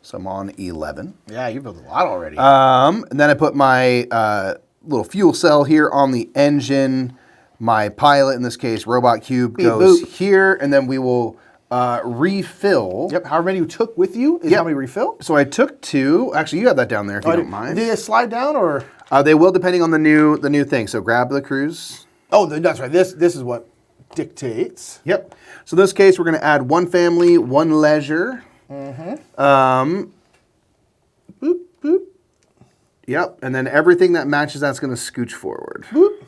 Speaker 1: So I'm on 11.
Speaker 2: Yeah, you built a lot already.
Speaker 1: And then I put my little fuel cell here on the engine. My pilot, in this case, robot cube, goes here, and then we will refill.
Speaker 2: Yep, however many you took with you is how many refill.
Speaker 1: So I took 2. Actually, you have that down there if you don't mind.
Speaker 2: Did they slide down or?
Speaker 1: They will, depending on the new thing. So grab the cruise.
Speaker 2: Oh, that's right. This is what dictates.
Speaker 1: Yep. So in this case, we're going to add 1 family, 1 leisure.
Speaker 2: Mm-hmm.
Speaker 1: Boop, boop. Yep. And then everything that matches that's going to scooch forward.
Speaker 2: Boop.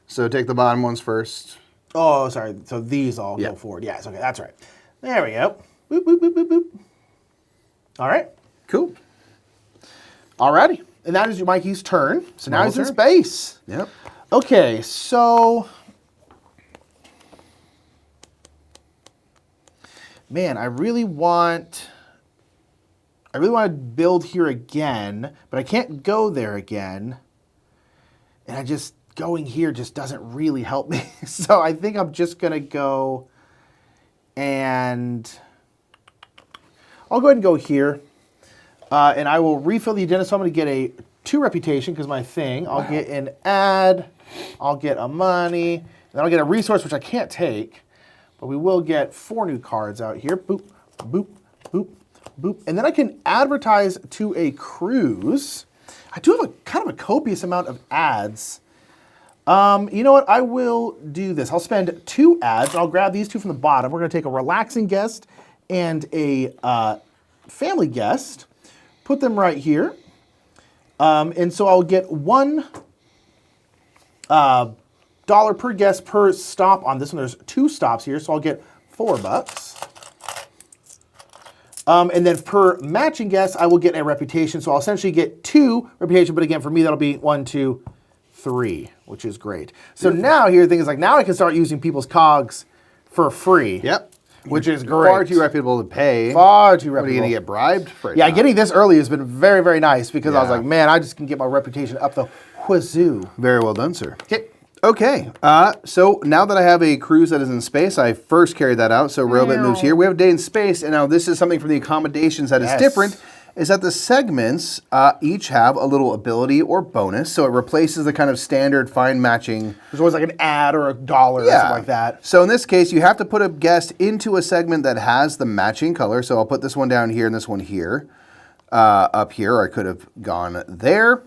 Speaker 1: So take the bottom ones first.
Speaker 2: Oh, sorry. So these all go forward. Yes. Okay. That's right. There we go. Boop, boop, boop, boop, boop. All right.
Speaker 1: Cool.
Speaker 2: Alrighty. And that is Mikey's turn. So now he's in space.
Speaker 1: Yep.
Speaker 2: Okay. So, man, I really want to build here again, but I can't go there again. And going here just doesn't really help me. So I think I'm just going to go and I'll go ahead and go here. And I will refill the agenda. So I'm going to get a 2 reputation because my thing. I'll get an ad. I'll get a money. Then I'll get a resource, which I can't take. But we will get 4 new cards out here. Boop, boop, boop, boop. And then I can advertise to a cruise. I do have a kind of a copious amount of ads. You know what? I will do this. I'll spend 2 ads. I'll grab these 2 from the bottom. We're going to take a relaxing guest and a family guest. Put them right here. And so I'll get $1 per guest per stop on this one. There's 2 stops here, so I'll get $4. And then per matching guest, I will get a reputation. So I'll essentially get 2 reputation, but again, for me, that'll be 1, 2, 3, which is great. So now here, the thing is like, now I can start using people's cogs for free.
Speaker 1: Yep.
Speaker 2: Which is great.
Speaker 1: Far too reputable to pay.
Speaker 2: Far too reputable.
Speaker 1: What, are you going to get bribed for it?
Speaker 2: Yeah,
Speaker 1: now?
Speaker 2: getting this early has been very, very nice because I was
Speaker 1: Yeah.
Speaker 2: like, man, I just can get my reputation up the wazoo.
Speaker 1: Very well done, sir.
Speaker 2: Okay.
Speaker 1: Okay, so now that I have a cruise that is in space, I first carried that out, so Robot moves here. We have a day in space, and now this is something from the accommodations that is different, is that the segments each have a little ability or bonus, so it replaces the kind of standard fine matching.
Speaker 2: There's always like an ad or $1 or something like that.
Speaker 1: So in this case, you have to put a guest into a segment that has the matching color, so I'll put this one down here and this one here, up here, or I could have gone there.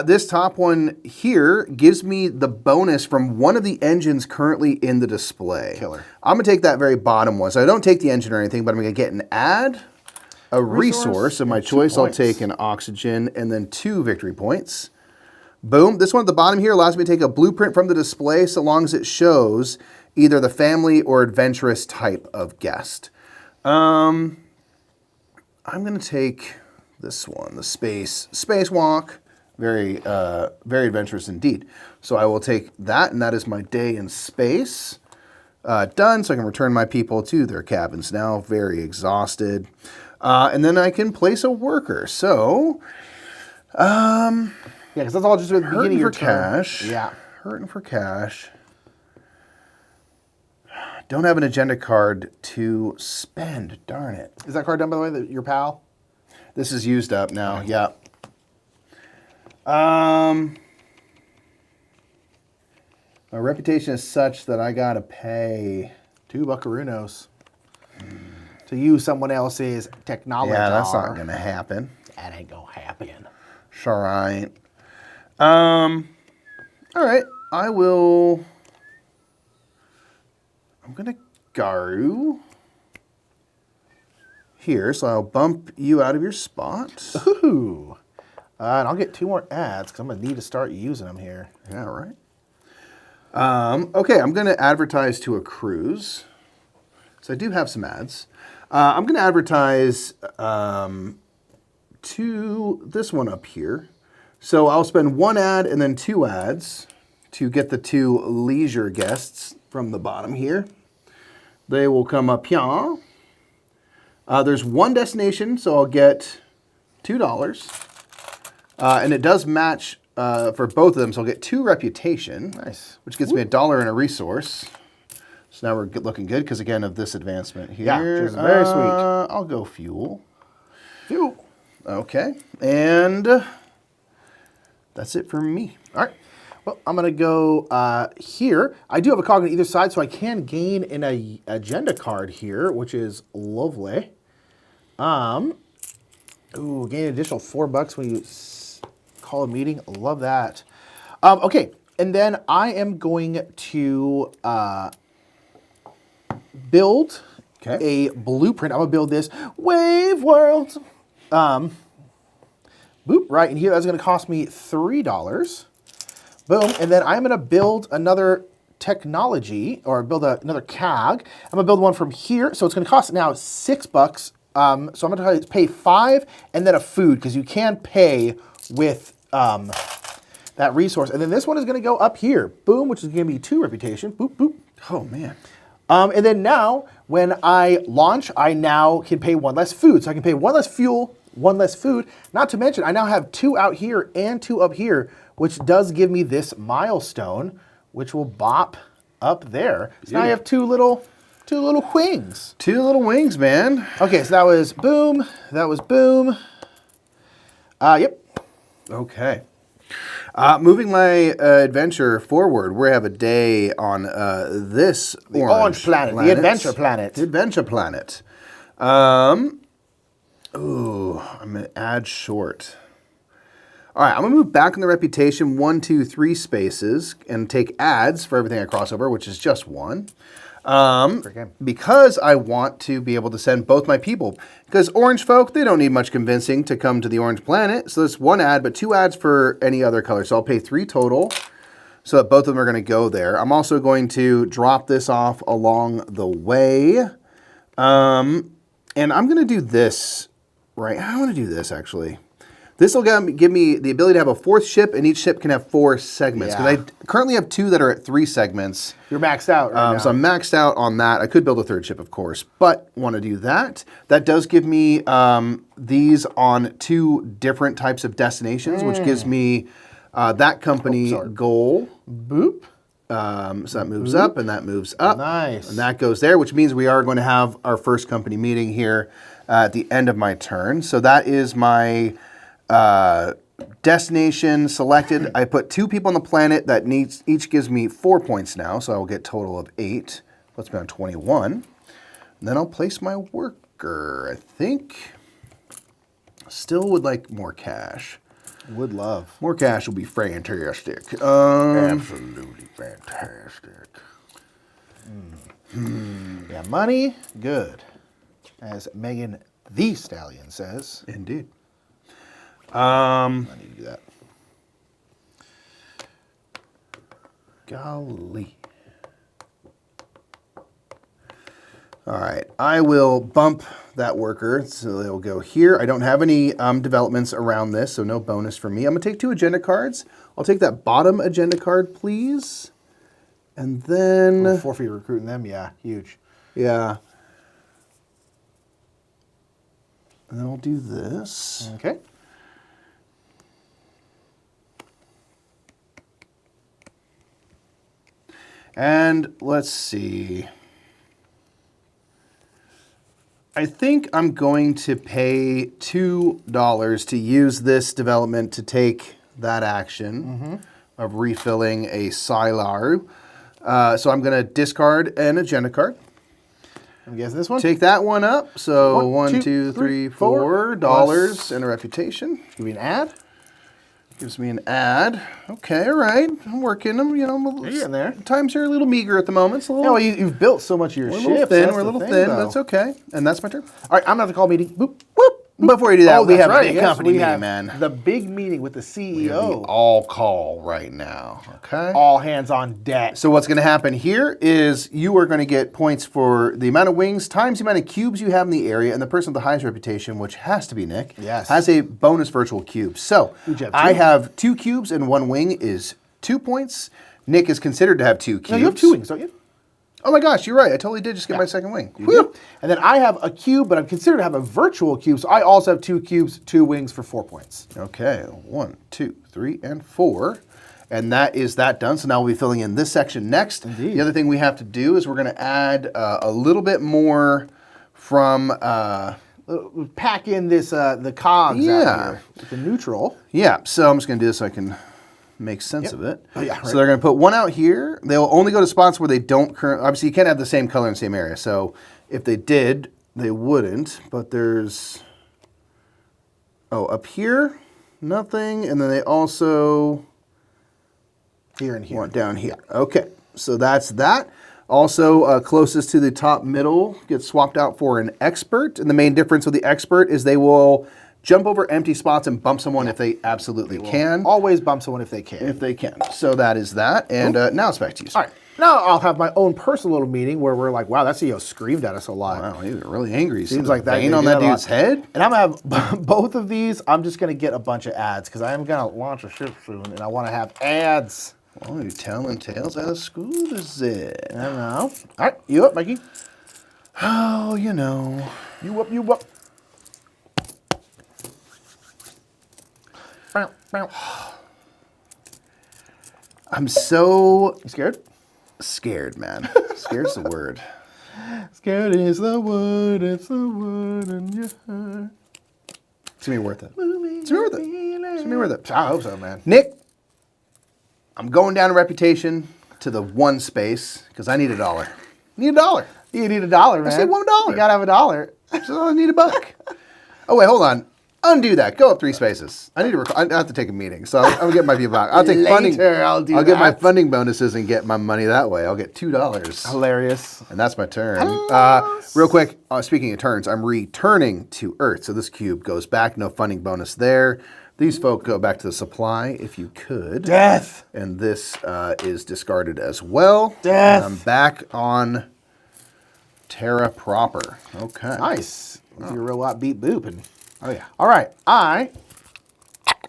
Speaker 1: This top one here gives me the bonus from one of the engines currently in the display.
Speaker 2: Killer.
Speaker 1: I'm going to take that very bottom one. So I don't take the engine or anything, but I'm going to get an add, a resource. Of my choice, I'll take an oxygen and then 2 victory points. Boom. This one at the bottom here allows me to take a blueprint from the display so long as it shows either the family or adventurous type of guest. I'm going to take this one, the spacewalk. Very, very adventurous indeed. So I will take that, and that is my day in space. Done, so I can return my people to their cabins now, very exhausted. And then I can place a worker. So,
Speaker 2: yeah, because that's all just at the beginning of your
Speaker 1: cash.
Speaker 2: Yeah.
Speaker 1: Hurting for cash. Don't have an agenda card to spend, darn it.
Speaker 2: Is that card done, by the way, your pal?
Speaker 1: This is used up now, yeah. My reputation is such that I gotta pay
Speaker 2: 2 buckaroos to use someone else's technology.
Speaker 1: Yeah, that's not gonna happen.
Speaker 2: That ain't gonna happen.
Speaker 1: Sure, right. All right. I'm gonna go here, so I'll bump you out of your spot.
Speaker 2: Ooh. And I'll get 2 more ads because I'm going to need to start using them here.
Speaker 1: Yeah, right. Okay, I'm going to advertise to a cruise. So I do have some ads. I'm going to advertise to this one up here. So I'll spend 1 ad and then 2 ads to get the 2 leisure guests from the bottom here. They will come up here. There's 1 destination, so I'll get $2. And it does match for both of them, so I'll get 2 reputation.
Speaker 2: Nice.
Speaker 1: Which gets me $1 and a resource. So now we're looking good because, again, of this advancement here.
Speaker 2: Yeah, which is very sweet.
Speaker 1: I'll go fuel.
Speaker 2: Fuel.
Speaker 1: Okay. And that's it for me.
Speaker 2: All right. Well, I'm going to go here. I do have a cog on either side, so I can gain an agenda card here, which is lovely. Ooh, gain an additional $4 when you call a meeting. Love that. Okay, and then I am going to build a blueprint. I'm going to build this Wave World. Boop, right in here. That's going to cost me $3. Boom, and then I'm going to build another technology, or build another CAG. I'm going to build one from here, so it's going to cost now $6. So I'm going to pay 5 and then a food, because you can pay with that resource. And then this one is going to go up here. Boom, which is going to be 2 reputation. Boop, boop.
Speaker 1: Oh, man.
Speaker 2: And then now, when I launch, I now can pay 1 less food. So I can pay 1 less fuel, 1 less food. Not to mention, I now have 2 out here and 2 up here, which does give me this milestone, which will bop up there. So now I have 2 little wings.
Speaker 1: 2 little wings, man.
Speaker 2: Okay, so that was boom. That was boom. Yep.
Speaker 1: Okay. Moving my adventure forward, we have a day on this
Speaker 2: orange planet, the adventure planet.
Speaker 1: The adventure planet. Ooh, I'm going to add short. All right, I'm going to move back in the reputation 1, 2, 3 spaces and take ads for everything I cross over, which is just 1. Because I want to be able to send both my people. Because orange folk, they don't need much convincing to come to the orange planet. So that's 1 ad, but 2 ads for any other color. So I'll pay 3 total so that both of them are going to go there. I'm also going to drop this off along the way. And I'm going to do this, right? I want to do this, actually. This will give me the ability to have a 4th ship, and each ship can have 4 segments. Because I currently have 2 that are at 3 segments.
Speaker 2: You're maxed out right now.
Speaker 1: So I'm maxed out on that. I could build a 3rd ship, of course, but want to do that. That does give me these on 2 different types of destinations, which gives me that company goal. Boop. So that moves up, and that moves up.
Speaker 2: Nice.
Speaker 1: And that goes there, which means we are going to have our first company meeting here at the end of my turn. So that is my... destination selected. I put 2 people on the planet that each gives me 4 points now, so I will get a total of 8. Puts me on 21. And then I'll place my worker, I think. Still would like more cash.
Speaker 2: Would love.
Speaker 1: More cash will be fantastic.
Speaker 3: Absolutely fantastic.
Speaker 2: Yeah, money, good. As Megan the Stallion says.
Speaker 1: Indeed.
Speaker 2: I need to do that.
Speaker 1: Golly. All right, I will bump that worker, so they'll go here. I don't have any developments around this, so no bonus for me. I'm gonna take 2 agenda cards. I'll take that bottom agenda card, please. And then...
Speaker 2: 4 for you recruiting them, yeah, huge.
Speaker 1: Yeah. And then I'll do this.
Speaker 2: Okay.
Speaker 1: And let's see. I think I'm going to pay $2 to use this development to take that action of refilling a Sylar. So I'm going to discard an agenda card.
Speaker 2: I'm guessing this one?
Speaker 1: Take that one up. So
Speaker 2: One,
Speaker 1: $1,
Speaker 2: two,
Speaker 1: 2, 3,
Speaker 2: $4
Speaker 1: $4 and a reputation.
Speaker 2: Give me an ad.
Speaker 1: Gives me an ad. Okay, all right. I'm working.
Speaker 2: You're getting there.
Speaker 1: Times are a little meager at the moment. It's a little,
Speaker 2: Yeah, well, you've built so much of your
Speaker 1: we're a
Speaker 2: ships.
Speaker 1: little thin.
Speaker 2: That's
Speaker 1: We're a
Speaker 2: the
Speaker 1: little
Speaker 2: thing,
Speaker 1: thin.
Speaker 2: though.
Speaker 1: That's okay. And that's my turn.
Speaker 2: All right, I'm going to have to call a meeting. Boop, boop.
Speaker 1: Before you do that, we
Speaker 2: that's
Speaker 1: have
Speaker 2: right,
Speaker 1: a
Speaker 2: yes,
Speaker 1: company
Speaker 2: we
Speaker 1: meeting,
Speaker 2: have
Speaker 1: man.
Speaker 2: The big meeting with the CEO.
Speaker 1: All call right now. Okay.
Speaker 2: All hands on deck.
Speaker 1: So what's going to happen here is you are going to get points for the amount of wings times the amount of cubes you have in the area, and the person with the highest reputation, which has to be Nick,
Speaker 2: Yes.
Speaker 1: has a bonus virtual cube. So
Speaker 2: Who'd you have,
Speaker 1: I
Speaker 2: 2?
Speaker 1: have 2 cubes and 1 wing is 2 points. Nick is considered to have 2 cubes.
Speaker 2: No, you have 2 wings, don't you?
Speaker 1: Oh my gosh, you're right. I totally did just get my second wing.
Speaker 2: You do. And then I have a cube, but I'm considered to have a virtual cube, so I also have 2 cubes, 2 wings for 4 points.
Speaker 1: Okay, 1, 2, 3, and 4. And that is that done. So now we'll be filling in this section next.
Speaker 2: Indeed.
Speaker 1: The other thing we have to do is we're going to add a little bit more from...
Speaker 2: Pack in this the cogs out here with the neutral.
Speaker 1: yeah, so I'm just going to do this so I can make sense of it.
Speaker 2: Oh, yeah, right.
Speaker 1: So they're going to put 1 out here. They'll only go to spots where they don't currently... Obviously, you can't have the same color in the same area. So if they did, they wouldn't. But there's... Oh, up here, nothing. And then they also...
Speaker 2: Here and here.
Speaker 1: want down here. Okay, so that's that. Also, closest to the top middle gets swapped out for an expert. And the main difference with the expert is they will jump over empty spots and bump someone if they absolutely can.
Speaker 2: Always bump someone if they can.
Speaker 1: If they can. So that is that. And now it's back to you, sir.
Speaker 2: All right. Now I'll have my own personal little meeting where we're like, wow, that CEO screamed at us a lot.
Speaker 1: Wow, he was really angry.
Speaker 2: Seems like that.
Speaker 1: Vein
Speaker 2: they
Speaker 1: on
Speaker 2: did
Speaker 1: that
Speaker 2: a lot.
Speaker 1: dude's head.
Speaker 2: And I'm going to have both of these. I'm just going to get a bunch of ads because I am going to launch a ship soon and I want to have ads.
Speaker 1: Oh, you're telling tales out of school, is it?
Speaker 2: I don't know. All right, you up, Mikey?
Speaker 1: Oh, you know.
Speaker 2: You up, you up. Bow, bow.
Speaker 1: I'm so
Speaker 2: You scared?
Speaker 1: scared, man. Scared's the word.
Speaker 2: Scared is the word, it's the word in your heart.
Speaker 1: It's gonna be worth it. It's gonna be worth it. It's gonna be worth it.
Speaker 2: I hope so, man.
Speaker 1: Nick, I'm going down in reputation to the 1 space because I need $1. Need $1.
Speaker 2: You need $1, man.
Speaker 1: I said $1.
Speaker 2: You gotta have $1.
Speaker 1: So I need $1. Oh wait, hold on. Undo that. Go up 3 spaces. I need to. I have to take a meeting, so I'll get my view back. I'll take funding.
Speaker 2: I'll
Speaker 1: get my funding bonuses and get my money that way. I'll get $2.
Speaker 2: Hilarious.
Speaker 1: And that's my turn. Real quick, speaking of turns, I'm returning to Earth. So this cube goes back. No funding bonus there. These folk go back to the supply, if you could.
Speaker 2: Death.
Speaker 1: And this is discarded as well.
Speaker 2: Death.
Speaker 1: I'm back on Terra proper. Okay.
Speaker 2: Nice. If your robot beat Boop. And,
Speaker 1: Oh, yeah.
Speaker 2: all right.
Speaker 3: I'm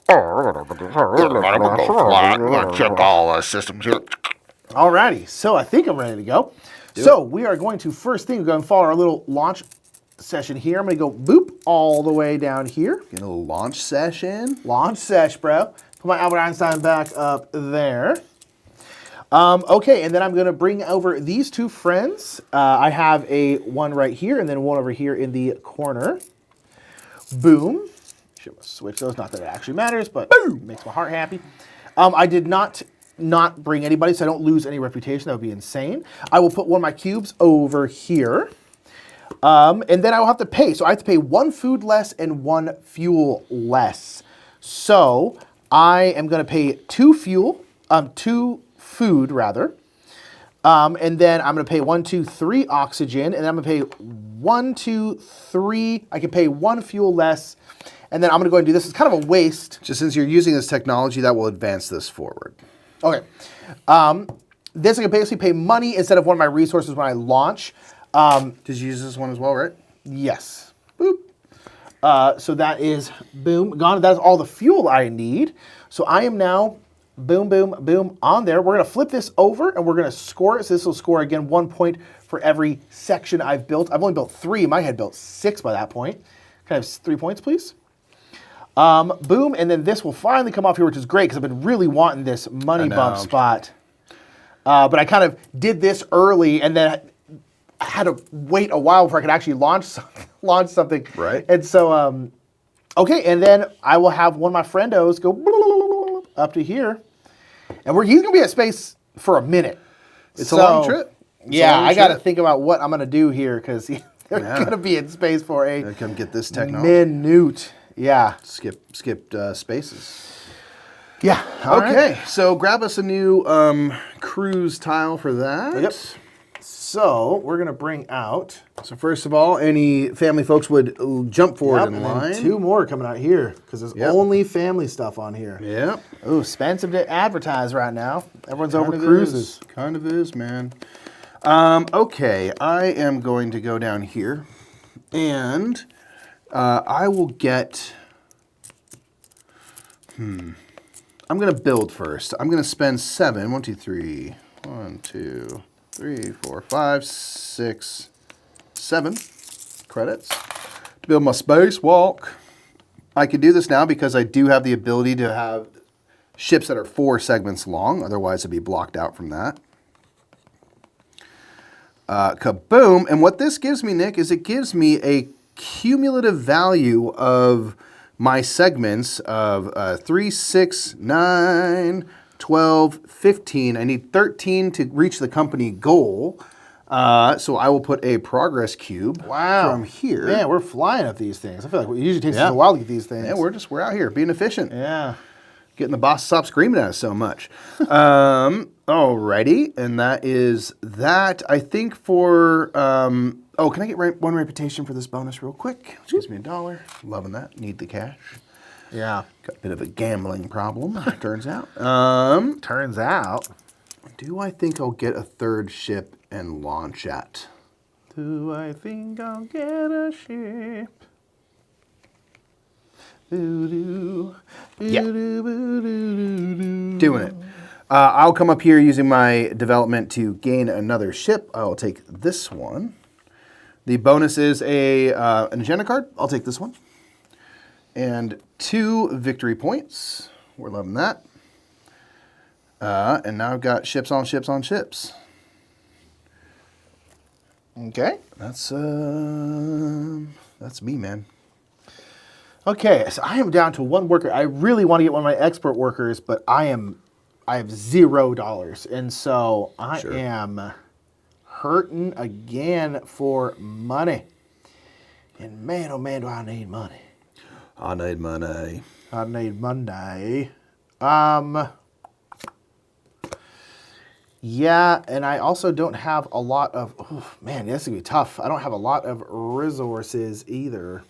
Speaker 3: gonna go fly. I'm gonna check all systems here.
Speaker 2: Alrighty, so I think I'm ready to go. We are going to first thing, we're going to follow our little launch session here. I'm going to go boop all the way down here.
Speaker 1: Get a little launch session.
Speaker 2: Launch sesh, bro. Put my Albert Einstein back up there. Okay, and then I'm going to bring over these 2 friends. I have one right here and then one over here in the corner. Boom. Should switch those. Not that it actually matters, but boom, makes my heart happy. I did not bring anybody, so I don't lose any reputation. That would be insane. I will put one of my cubes over here. And then I will have to pay. So I have to pay 1 food less and 1 fuel less. So I am going to pay 2 food rather. And then I'm going to pay 1, 2, 3 oxygen, and then I'm going to pay 1, 2, 3. I can pay 1 fuel less, and then I'm going to go and do this. It's kind of a waste.
Speaker 1: Just since you're using this technology, that will advance this forward.
Speaker 2: Okay. This I can basically pay money instead of one of my resources when I launch.
Speaker 1: Did you use this one as well, right?
Speaker 2: Yes. Boop. So that is boom gone. That is all the fuel I need. So I am now boom, boom, boom on there. We're going to flip this over and we're going to score it. So this will score again 1 point for every section I've built. I've only built 3. In my head built 6 by that point. Can I have 3 points, please? Boom, and then this will finally come off here, which is great because I've been really wanting this money bump spot. But I kind of did this early and then I had to wait a while before I could actually launch something.
Speaker 1: Right.
Speaker 2: And so, okay, and then I will have one of my friendos go up to here. And he's going to be at space for a minute.
Speaker 1: It's a long trip.
Speaker 2: I got to think about what I'm going to do here because they're going to be in space for a
Speaker 1: come get this technology.
Speaker 2: minute. Yeah.
Speaker 1: Skipped spaces.
Speaker 2: Yeah.
Speaker 1: Okay, so grab us a new cruise tile for that.
Speaker 2: Yep. So we're going to bring out.
Speaker 1: So first of all, any family folks would jump forward in
Speaker 2: and
Speaker 1: line.
Speaker 2: then 2 more coming out here because there's only family stuff on here.
Speaker 1: Yep.
Speaker 2: Oh, expensive to advertise right now. Everyone's over cruises.
Speaker 1: Kind of is, man. Okay, I am going to go down here, and I will get. I'm going to build first. I'm going to spend 7. 1, 2, 3. 1, 2, 3, 4, 5, 6, 7 credits to build my spacewalk. I can do this now because I do have the ability to have ships that are 4 segments long. Otherwise, it'd be blocked out from that. Kaboom. And what this gives me, Nick, is it gives me a cumulative value of my segments of 3, 6, 9, 12, 15. I need 13 to reach the company goal. So I will put a progress cube from here.
Speaker 2: Man, we're flying at these things. I feel like it usually takes us a while to get these things.
Speaker 1: Yeah, we're out here being efficient.
Speaker 2: Yeah.
Speaker 1: Getting the boss to stop screaming at us so much. Alrighty, and that is that. I think for, can I get 1 reputation for this bonus real quick? Which gives me $1. Loving that. Need the cash.
Speaker 2: Yeah.
Speaker 1: Got a bit of a gambling problem, turns out.
Speaker 2: Turns out.
Speaker 1: Do I think I'll get a 3rd ship and launch at?
Speaker 2: Do I think I'll get a ship?
Speaker 1: Yeah. Doing it. I'll come up here using my development to gain another ship. I'll take this one. The bonus is an agenda card. I'll take this one. And 2 victory points. We're loving that. And now I've got ships on ships on ships.
Speaker 2: Okay.
Speaker 1: That's me, man.
Speaker 2: Okay, so I am down to 1 worker. I really want to get one of my expert workers, but I have $0, and so I am hurting again for money. And man, oh man, do I need money.
Speaker 1: I need money.
Speaker 2: I need Monday. Yeah, and I also don't have a lot of... Oh, man, this is going to be tough. I don't have a lot of resources either.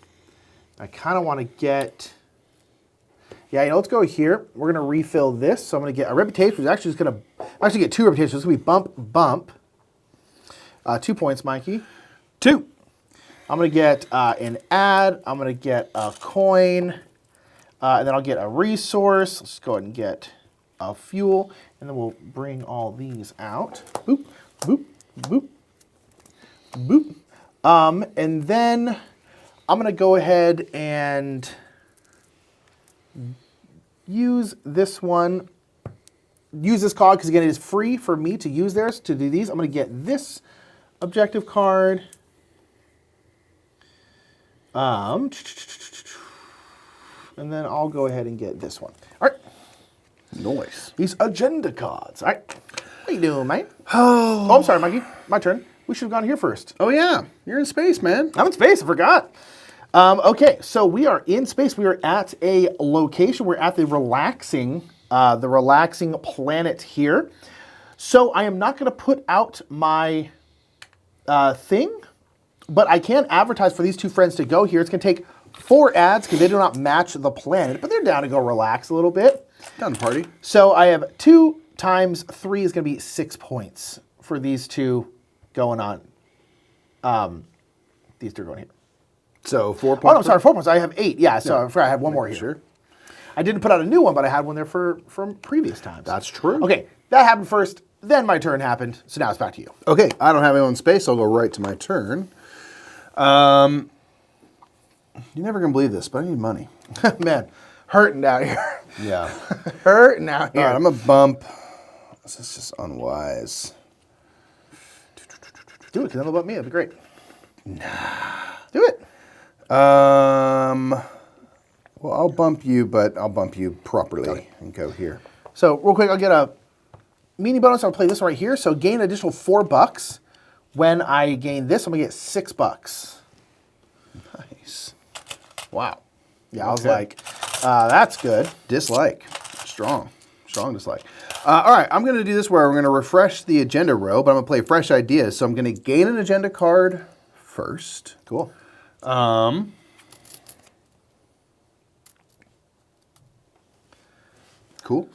Speaker 2: I kind of want to get... Yeah, you know, let's go here. We're going to refill this. So I'm going to get a reputation, which is actually just going to... Actually get 2 reputations. It's going to be bump, bump. 2 points, Mikey.
Speaker 1: 2.
Speaker 2: I'm going to get an ad. I'm going to get a coin. And then I'll get a resource. Let's go ahead and get a fuel. And then we'll bring all these out. Boop, boop, boop, boop. And then I'm going to go ahead and use this one. Use this card because, again, it is free for me to use theirs to do these. I'm going to get this objective card. And then I'll go ahead and get this one. All right.
Speaker 1: Nice.
Speaker 2: These agenda cards. All right. How you doing, mate? Oh, I'm sorry, Mikey. My turn. We should have gone here first.
Speaker 1: Oh, yeah. You're in space, man.
Speaker 2: I'm in space. I forgot. Okay, so we are in space. We are at a location. We're at the relaxing planet here. So I am not going to put out my thing, but I can advertise for these 2 friends to go here. It's going to take 4 ads because they do not match the planet, but they're down to go relax a little bit.
Speaker 1: Down to party.
Speaker 2: So I have 2 times 3 is going to be 6 points for these 2 going on. These 2 are going here.
Speaker 1: So 4 points.
Speaker 2: Oh, no, sorry, 4 points. I have 8. Yeah, so I forgot I had one more here.
Speaker 1: Sure.
Speaker 2: I didn't put out a new one, but I had one there from previous times.
Speaker 1: That's true.
Speaker 2: Okay, that happened first. Then my turn happened. So now it's back to you.
Speaker 1: Okay, I don't have my own space, so I'll go right to my turn. You're never going to believe this, but I need money.
Speaker 2: Man, hurting out here.
Speaker 1: Yeah.
Speaker 2: Hurting out here.
Speaker 1: All right, I'm going to bump. This is just unwise.
Speaker 2: Do it, because then about me. It'd be great. Nah. Do it.
Speaker 1: Well, I'll bump you, but I'll bump you properly and go here.
Speaker 2: So real quick, I'll get a mini bonus. I'll play this right here. So gain an additional $4. When I gain this, I'm going to get $6.
Speaker 1: Nice. Wow.
Speaker 2: Yeah, I was like, that's good.
Speaker 1: Dislike. Strong. Strong dislike. All right, I'm going to do this where we're going to refresh the agenda row, but I'm going to play fresh ideas. So I'm going to gain an agenda card first.
Speaker 2: Cool.
Speaker 1: Cool.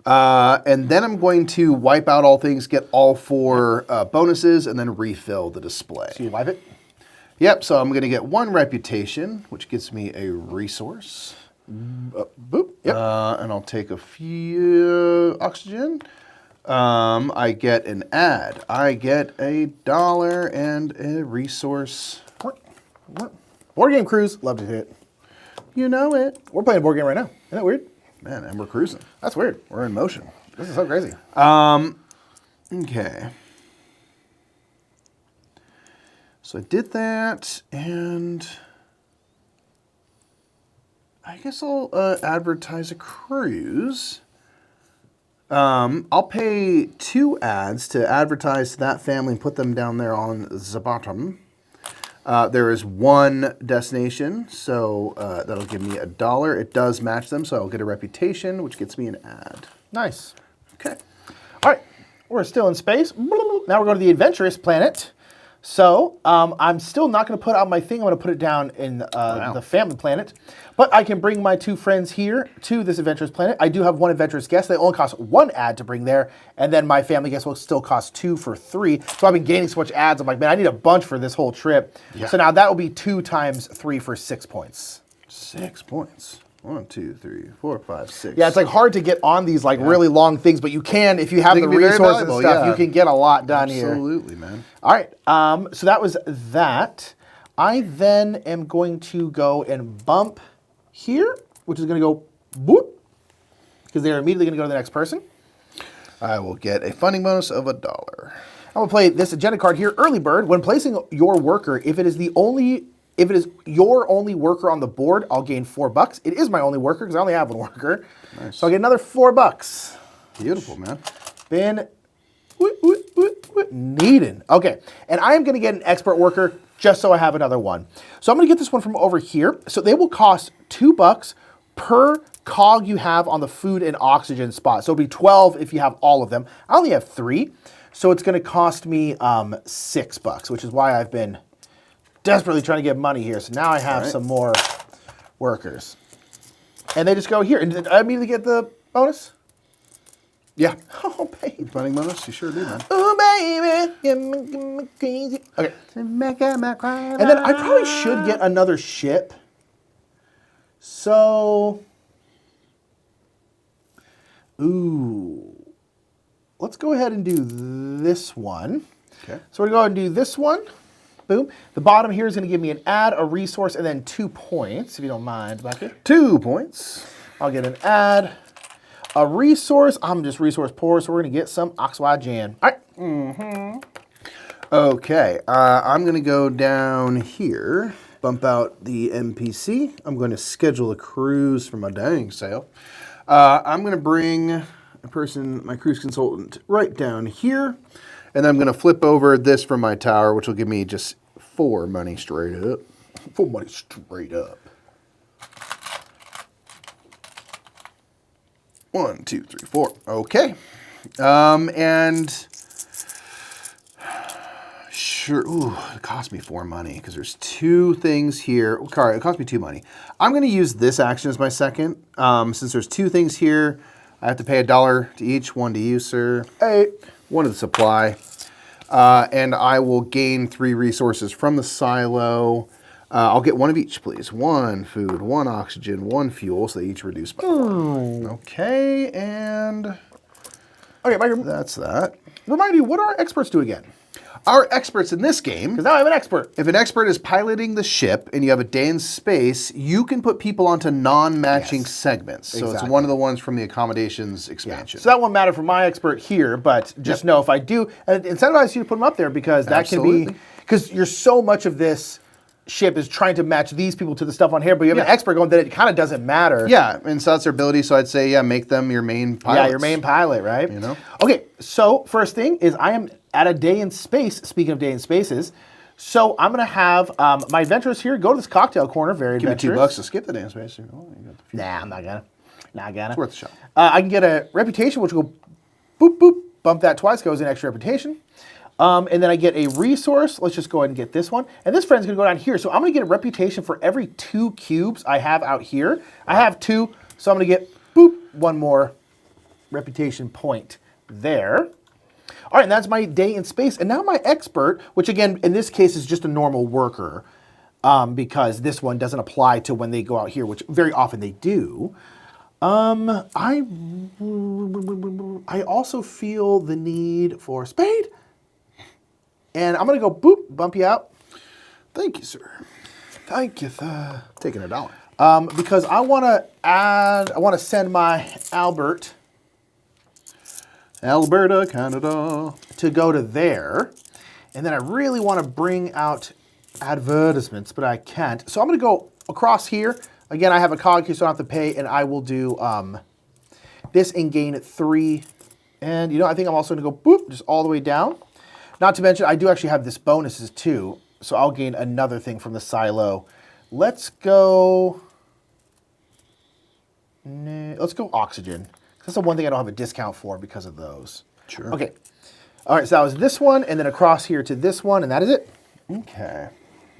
Speaker 1: And then I'm going to wipe out all things, get all 4 bonuses, and then refill the display.
Speaker 2: So you wipe it?
Speaker 1: Yep, so I'm going to get 1 reputation, which gives me a resource.
Speaker 2: Boop. Yep.
Speaker 1: And I'll take a few oxygen. I get an ad. I get $1 and a resource.
Speaker 2: Board game cruise. Love to hit.
Speaker 1: You know it.
Speaker 2: We're playing a board game right now. Isn't that weird?
Speaker 1: Man, and we're cruising.
Speaker 2: That's weird.
Speaker 1: We're in motion.
Speaker 2: This is so crazy.
Speaker 1: Okay. So I did that, and I guess I'll advertise a cruise. I'll pay 2 ads to advertise to that family and put them down there on the bottom. There is 1 destination, so that'll give me $1. It does match them, so I'll get a reputation, which gets me an ad.
Speaker 2: Nice.
Speaker 1: Okay.
Speaker 2: All right. We're still in space. Now we're going to the adventurous planet. So I'm still not going to put out my thing. I'm going to put it down in the family planet. But I can bring my 2 friends here to this adventurous planet. I do have 1 adventurous guest. They only cost 1 ad to bring there. And then my family guest will still cost 2 for 3. So I've been gaining so much ads. I'm like, man, I need a bunch for this whole trip. Yeah. So now that will be 2 times 3 for 6 points.
Speaker 1: 6 points. 1, 2, 3, 4, 5, 6.
Speaker 2: Yeah, it's like hard to get on these like really long things, but you can, if you have the resources and stuff, you can get a lot done here.
Speaker 1: Absolutely, man.
Speaker 2: All right, so that was that. I then am going to go and bump here, which is going to go boop, because they're immediately going to go to the next person.
Speaker 1: I will get a funding bonus of $1.
Speaker 2: I'm going to play this agenda card here, Early Bird. When placing your worker, if it is your only worker on the board, I'll gain $4. It is my only worker because I only have 1 worker. Nice. So I'll get another $4.
Speaker 1: Beautiful, man.
Speaker 2: Then, Needin'. Okay, and I am going to get an expert worker just so I have another one. So I'm going to get this one from over here. So they will cost $2 per cog you have on the food and oxygen spot. So it'll be 12 if you have all of them. I only have 3, so it's going to cost me $6, which is why I've been desperately trying to get money here. So now I have some more workers. And they just go here. And did I immediately get the bonus?
Speaker 1: Yeah.
Speaker 2: Oh, baby.
Speaker 1: Funding bonus? You sure do, man.
Speaker 2: Oh, baby. You're making me crazy. Okay. And then I probably should get another ship. So, let's go ahead and do this one.
Speaker 1: Okay.
Speaker 2: So we're going to do this one. Boom. The bottom here is going to give me an add, a resource, and then 2 points, if you don't mind. Back here.
Speaker 1: 2 points.
Speaker 2: I'll get an add, a resource. I'm just resource poor, so we're going to get some oxygen. All right.
Speaker 1: Okay. I'm going to go down here, bump out the NPC. I'm going to schedule a cruise for my dining sale. I'm going to bring a person, my cruise consultant, right down here. And then I'm going to flip over this from my tower, which will give me just 4 money straight up.
Speaker 2: 4 money straight up.
Speaker 1: 1, 2, 3, 4. Okay. And sure. Ooh, it cost me 4 money because there's 2 things here. Okay, it cost me 2 money. I'm going to use this action as my second. Since there's 2 things here, I have to pay $1 to each. 1 to you, sir.
Speaker 2: 8.
Speaker 1: 1 to the supply. And I will gain 3 resources from the silo. I'll get 1 of each, please. 1 food, 1 oxygen, 1 fuel, so they each reduce by 1. Okay, and that's that.
Speaker 2: Remind me, what do our experts do again?
Speaker 1: Our experts in this game,
Speaker 2: Because now I have an expert.
Speaker 1: if an expert is piloting the ship and you have a day in space, you can put people onto non-matching segments. So it's one of the ones from the Accommodations expansion.
Speaker 2: So that won't matter for my expert here, but just know if I do, and incentivize you to put them up there because that can be, because you're so much of this ship is trying to match these people to the stuff on here, but you have an expert going that it kind of doesn't matter.
Speaker 1: Yeah, and so that's their ability. So I'd say, make them your main pilot.
Speaker 2: Yeah, your main pilot, right?
Speaker 1: You know?
Speaker 2: Okay, so first thing is I am at a day in space, speaking of day in spaces, so I'm going to have my adventurers here go to this cocktail corner, very adventurous.
Speaker 1: Give me $2 to skip the day in space.
Speaker 2: Nah, I'm not gonna.
Speaker 1: It's worth a shot.
Speaker 2: I can get a reputation, which will go boop, boop, bump that twice, goes in extra reputation. And then I get a resource. Let's just go ahead and get this one. And this friend's going to go down here. So I'm going to get a reputation for every 2 cubes I have out here. I have 2, so I'm going to get, boop, 1 more reputation point there. All right, and that's my day in space. And now my expert, which again, in this case is just a normal worker, because this one doesn't apply to when they go out here, which very often they do. I also feel the need for Spade. And I'm going to go, boop, bump you out.
Speaker 1: Thank you, sir.
Speaker 2: Thank you, sir.
Speaker 1: Taking $1.
Speaker 2: Because I want to send my Albert.
Speaker 1: Alberta, Canada.
Speaker 2: To go to there. And then I really want to bring out advertisements, but I can't. So I'm going to go across here. Again, I have a cog here, so I don't have to pay, and I will do this and gain 3. And, I think I'm also going to go, boop, just all the way down. Not to mention, I do actually have this bonuses too, so I'll gain another thing from the silo. Let's go oxygen. That's the one thing I don't have a discount for because of those.
Speaker 1: Sure.
Speaker 2: Okay. All right, so that was this one, and then across here to this one, and that is it.
Speaker 1: Okay.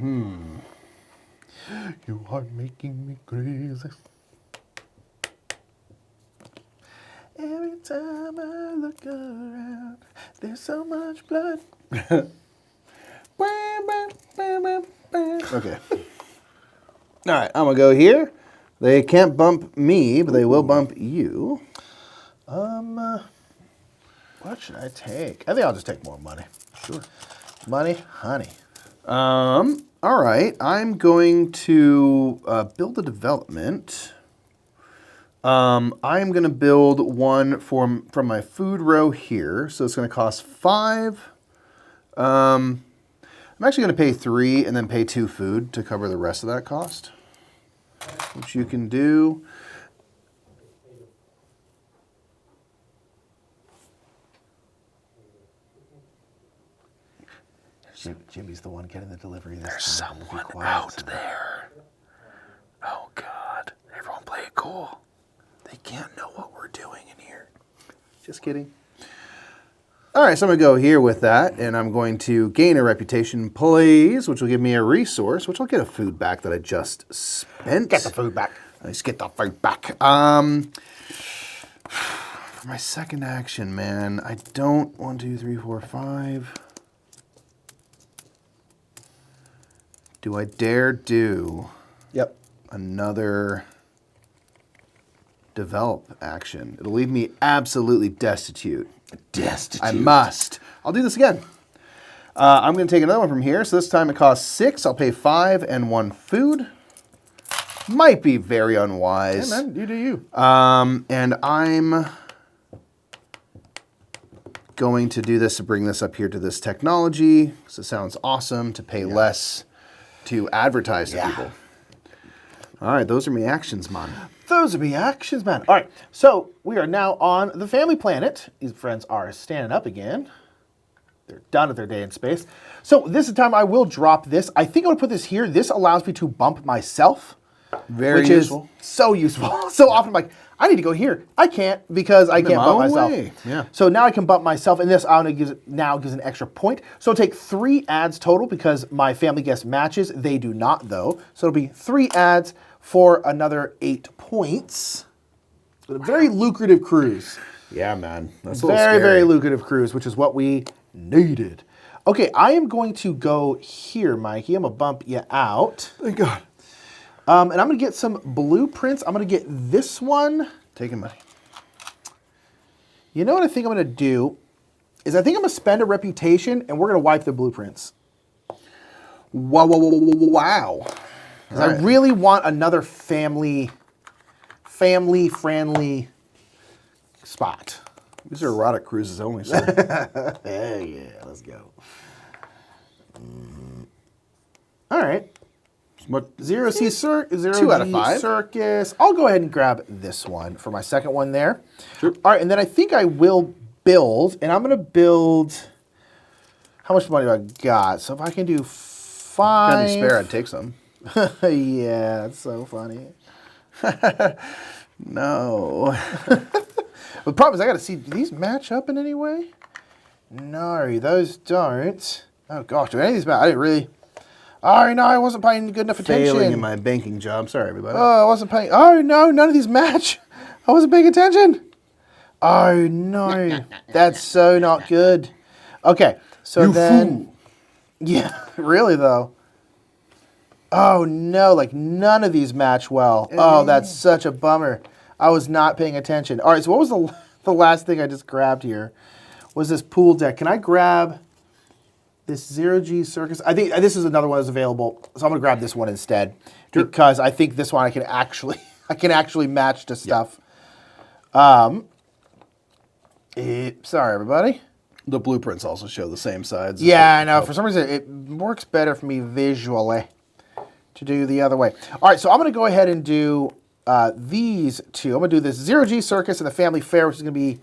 Speaker 2: You are making me crazy. Every time I look around, there's so much blood.
Speaker 1: Okay. All right, I'm going to go here. They can't bump me, but they will bump you.
Speaker 2: What should I take? I think I'll just take more money.
Speaker 1: Sure.
Speaker 2: Money, honey.
Speaker 1: All right, I'm going to build a development. I'm going to build one from my food row here. So it's going to cost 5. I'm actually going to pay 3 and then pay 2 food to cover the rest of that cost, which you can do.
Speaker 2: Jimmy's the one getting the delivery this
Speaker 1: There's
Speaker 2: time.
Speaker 1: someone out there. Oh, God. Everyone play it cool. They can't know what we're doing in here. Just kidding. All right, so I'm going to go here with that, and I'm going to gain a reputation, please, which will give me a resource, which I'll get a food back that I just spent.
Speaker 2: Get the food back.
Speaker 1: Let's get the food back. For my second action, man, I don't... 1, 2, 3, 4, 5. Do I dare do another develop action? It'll leave me absolutely destitute. I must. I'll do this again. I'm going to take another one from here. So this time it costs 6. I'll pay 5 and 1 food. Might be very unwise.
Speaker 2: Hey, man, you do you.
Speaker 1: And I'm going to do this to bring this up here to this technology, because it sounds awesome to pay less to advertise to people. All right, those are my actions, man.
Speaker 2: Those are me actions, man. All right, so we are now on the family planet. These friends are standing up again. They're done with their day in space. So this is the time I will drop this. I think I'm gonna put this here. This allows me to bump myself.
Speaker 1: Very
Speaker 2: which
Speaker 1: useful.
Speaker 2: Is so useful. So often I'm like, I need to go here. I can't because I can't bump myself.
Speaker 1: Yeah.
Speaker 2: So now I can bump myself, and this now gives an extra point. So it'll take 3 ads total because my family guest matches. They do not though. So it'll be 3 ads for another 8 points. A very lucrative cruise.
Speaker 1: Yeah, man. That's
Speaker 2: Very lucrative cruise, which is what we needed. Okay, I am going to go here, Mikey. I'm gonna bump you out.
Speaker 1: Thank God.
Speaker 2: And I'm gonna get some blueprints. I'm gonna get this one.
Speaker 1: Taking money.
Speaker 2: You know what I think I'm gonna do is I think I'm gonna spend a reputation and we're gonna wipe the blueprints.
Speaker 1: Wow.
Speaker 2: Because I really want another family-friendly spot.
Speaker 1: These are erotic cruises only, sir.
Speaker 2: Yeah, let's go. All right. Zero G
Speaker 1: 2 out of 5.
Speaker 2: Circus. I'll go ahead and grab this one for my second one there.
Speaker 1: Sure.
Speaker 2: All right, and then I think I will build, and I'm going to build. How much money do I got? So if I can do 5.
Speaker 1: Got any spare? I'd take some.
Speaker 2: Yeah, that's so funny.
Speaker 1: No.
Speaker 2: The problem is I got to see, do these match up in any way? No, those don't. Oh gosh, do any of these match? I didn't really. Oh no, I wasn't paying good enough attention.
Speaker 1: Failing in my banking job. Sorry, everybody.
Speaker 2: Oh, I wasn't paying. Oh no, none of these match. I wasn't paying attention. Oh no, that's so not good. Okay, so
Speaker 1: You
Speaker 2: then.
Speaker 1: fool.
Speaker 2: Yeah, really though. Oh no, like none of these match well. Oh, that's such a bummer. I was not paying attention. All right, so what was the last thing I just grabbed here? Was this pool deck? Can I grab this Zero G Circus? I think this is another one that's available, so I'm gonna grab this one instead because I think this one I can actually match to stuff. Sorry, everybody.
Speaker 1: The blueprints also show the same sides.
Speaker 2: Yeah, I know. For some reason, it works better for me visually to do the other way. All right, so I'm going to go ahead and do these two. I'm going to do this Zero G Circus and the Family Fair, which is going to be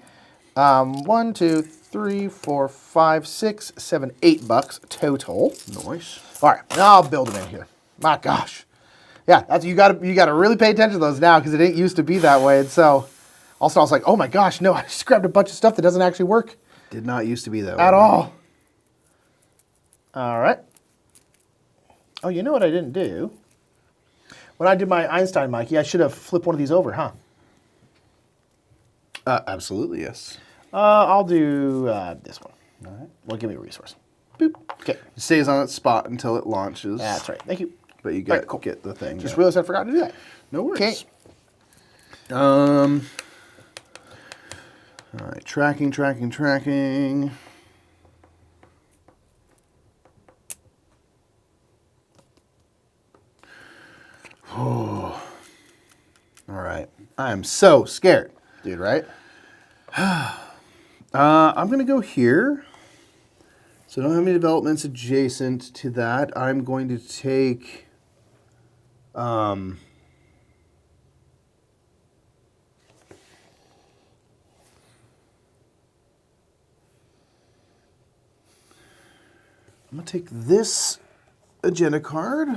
Speaker 2: 1, 2, 3, 4, 5, 6, 7, $8 total.
Speaker 1: Nice.
Speaker 2: All right, now I'll build them in here. My gosh, yeah, that's you got to really pay attention to those now because it didn't used to be that way. And so, also I was like, oh my gosh, no, I just grabbed a bunch of stuff that doesn't actually work.
Speaker 1: Did not used to be that way.
Speaker 2: At all. All right. Oh, you know what I didn't do? When I did my Einstein, Mikey, I should have flipped one of these over, huh?
Speaker 1: Absolutely, yes.
Speaker 2: I'll do this one. All right. Well, give me a resource. Boop. Okay.
Speaker 1: It stays on its spot until it launches.
Speaker 2: That's right. Thank you.
Speaker 1: But you
Speaker 2: All right, cool.
Speaker 1: get the thing.
Speaker 2: Just realized I forgot to do that.
Speaker 1: No worries.
Speaker 2: Okay.
Speaker 1: All right, tracking. Oh. All right. I am so scared, dude, right? I'm going to go here. So I don't have any developments adjacent to that. I'm going to take... I'm I'm going to take this agenda card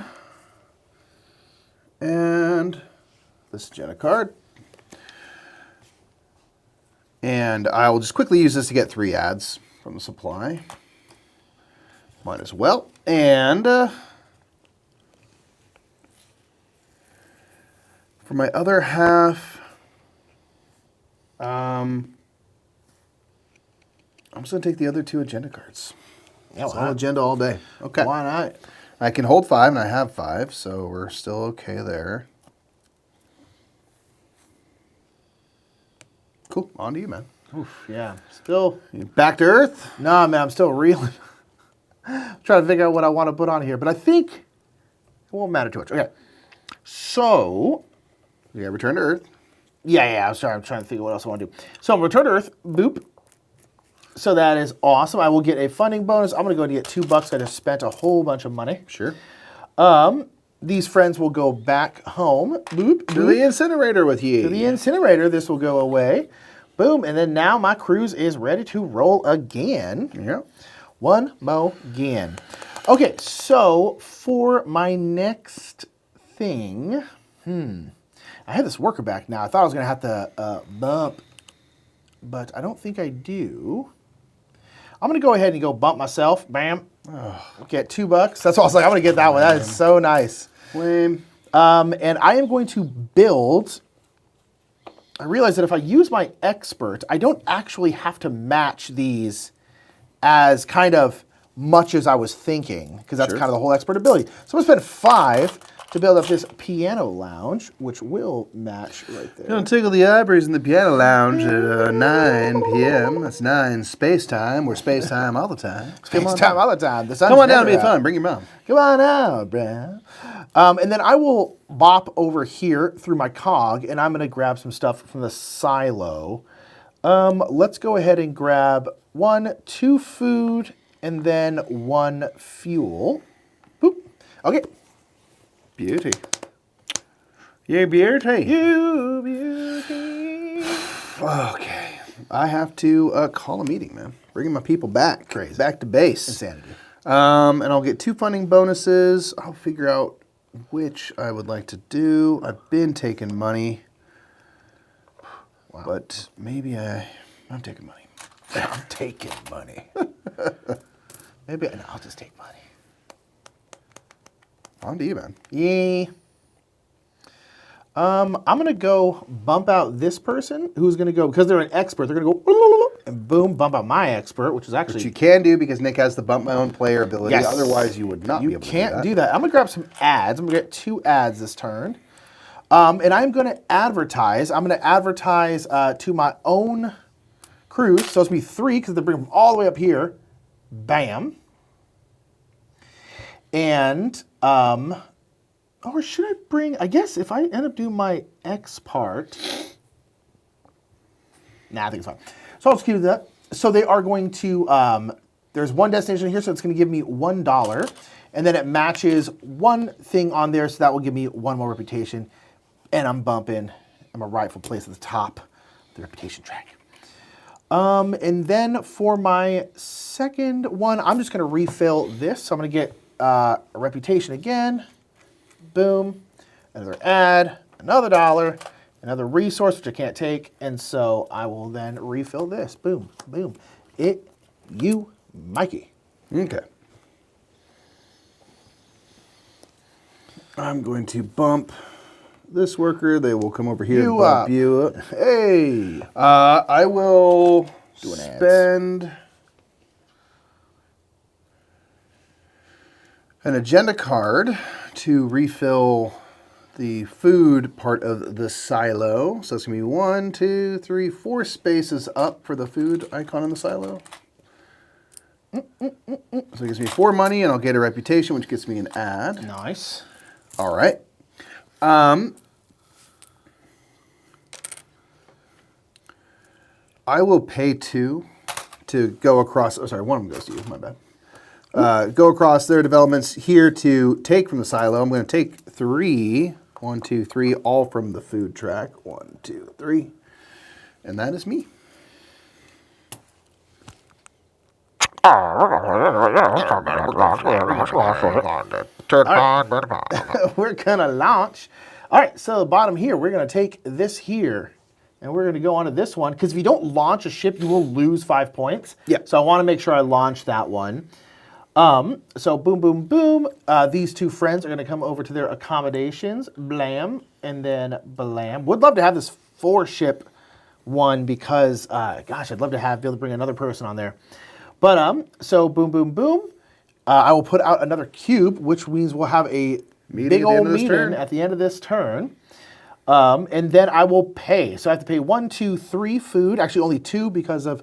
Speaker 1: and this agenda card. And I will just quickly use this to get 3 ads from the supply. Might as well. And for my other half, I'm just going to take the other 2 agenda cards.
Speaker 2: Yeah,
Speaker 1: it's all agenda all day. Okay.
Speaker 2: Why not?
Speaker 1: I can hold 5, and I have 5, so we're still okay there. Cool. On to you, man.
Speaker 2: Oof, yeah. Still.
Speaker 1: You back to earth?
Speaker 2: Nah, man, I'm still reeling. Trying to figure out what I want to put on here, but I think it won't matter too much. Okay. So.
Speaker 1: Yeah, return to earth.
Speaker 2: Yeah, I'm sorry. I'm trying to think of what else I want to do. So, return to earth. Boop. So that is awesome. I will get a funding bonus. I'm going to go to get $2. I just spent a whole bunch of money.
Speaker 1: Sure.
Speaker 2: These friends will go back home. Boop.
Speaker 1: To the incinerator with you.
Speaker 2: To the incinerator. This will go away. Boom. And then now my cruise is ready to roll again.
Speaker 1: Yeah.
Speaker 2: One more again. Okay, so for my next thing, I have this worker back now. I thought I was going to have to bump, but I don't think I do. I'm going to go ahead and go bump myself. Bam. Get $2. That's all I was like, I'm going to get that one. That is so nice.
Speaker 1: Lame.
Speaker 2: And I am going to build. I realize that if I use my expert, I don't actually have to match these as kind of much as I was thinking, because that's kind of the whole expert ability. So I'm going to spend 5 to build up this piano lounge, which will match right there.
Speaker 1: Gonna tickle the ivories in the piano lounge at 9 p.m. That's 9 space time. We're space time all the time.
Speaker 2: Space time all the time. The sun's
Speaker 1: Come on down
Speaker 2: never
Speaker 1: to be
Speaker 2: out.
Speaker 1: fun. Bring your mom.
Speaker 2: Come on out, bro. And then I will bop over here through my cog, and I'm going to grab some stuff from the silo. Let's go ahead and grab 2 food, and then 1 fuel. Boop. Okay.
Speaker 1: Beauty. You beauty.
Speaker 2: You beauty.
Speaker 1: Okay. I have to call a meeting, man. Bringing my people back.
Speaker 2: Crazy.
Speaker 1: Back to base.
Speaker 2: Insanity.
Speaker 1: And I'll get 2 funding bonuses. I'll figure out which I would like to do. I've been taking money. Wow. But maybe I'm taking money.
Speaker 2: I'm taking money. Maybe I'll just take money.
Speaker 1: On to you, man.
Speaker 2: Yeah. I'm going to go bump out this person who's going to go, because they're an expert, they're going to go, and boom, bump out my expert, which is actually...
Speaker 1: Which you can do because Nick has the bump my own player ability.
Speaker 2: Yes.
Speaker 1: Otherwise, you would not be able to do that.
Speaker 2: You can't do that. I'm going to grab some ads. I'm going to get 2 ads this turn. And I'm going to advertise. I'm going to advertise to my own cruise. So it's going to be 3 because they bring them all the way up here. Bam. And... or should I bring, I guess if I end up doing my X part, nah, I think it's fine. So I'll just keep that. So they are going to, there's 1 destination here, so it's going to give me $1. And then it matches 1 thing on there, so that will give me 1 more reputation. And I'm bumping, I'm a rightful place at the top of the reputation track. And then for my second one, I'm just going to refill this. So I'm going to get a reputation again. Boom, another ad, another $1, another resource, which I can't take, and so I will then refill this. Boom, boom. You, Mikey.
Speaker 1: Okay. I'm going to bump this worker. They will come over here and bump you up.
Speaker 2: Hey.
Speaker 1: I will
Speaker 2: Doing
Speaker 1: spend an agenda card to refill the food part of the silo. So it's going to be 1, 2, 3, 4 spaces up for the food icon in the silo. So it gives me 4 money, and I'll get a reputation, which gets me an ad.
Speaker 2: Nice.
Speaker 1: All right. I will pay 2 to go across. Oh, sorry, 1 of them goes to you. My bad. Go across their developments here to take from the silo. I'm going to take 3. 1, 2, 3, all from the food track. 1, 2, 3. And that is me.
Speaker 2: We're gonna launch. All right, so the bottom here, we're gonna take this here, and we're gonna go onto this one, because if you don't launch a ship, you will lose 5 points.
Speaker 1: Yeah.
Speaker 2: So I wanna make sure I launch that one. So boom, boom, boom. These two friends are gonna come over to their accommodations, blam, and then blam. Would love to have this 4-ship one because, gosh, I'd love to be able to bring another person on there. But, so boom, boom, boom. I will put out another cube, which means we'll have a big old meeting at the end of this turn. And then I will pay. So I have to pay 1, 2, 3 food. Actually, only 2 because of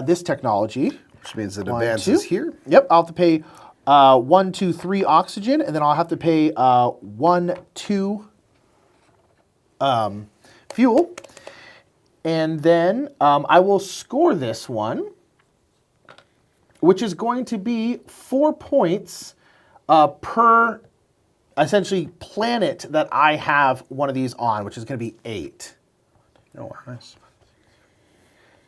Speaker 2: this technology.
Speaker 1: Which means it advances here.
Speaker 2: Yep, I'll have to pay 1, 2, 3 oxygen, and then I'll have to pay 1, 2 fuel. And then I will score this one, which is going to be 4 points per, essentially, planet that I have one of these on, which is going to be 8.
Speaker 1: Oh, nice.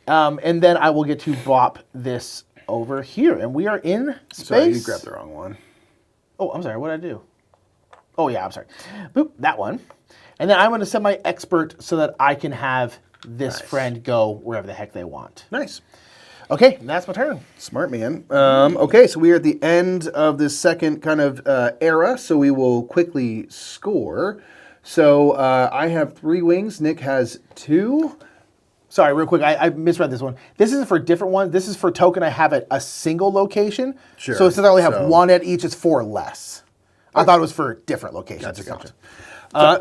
Speaker 2: And then I will get to bop this over here. And we are in space.
Speaker 1: Sorry, you grabbed the wrong one.
Speaker 2: Oh, I'm sorry. What did I do? Oh, yeah, I'm sorry. Boop, that one. And then I'm going to set my expert so that I can have this friend go wherever the heck they want.
Speaker 1: Nice.
Speaker 2: Okay, that's my turn.
Speaker 1: Smart man. Okay, so we are at the end of this second kind of era, so we will quickly score. So I have 3 wings. Nick has 2.
Speaker 2: Sorry, real quick, I misread this one. This isn't for different ones. This is for token I have at a single location.
Speaker 1: Sure.
Speaker 2: So since I only have 1 at each, it's 4 less. I thought it was for different locations.
Speaker 1: Gotcha.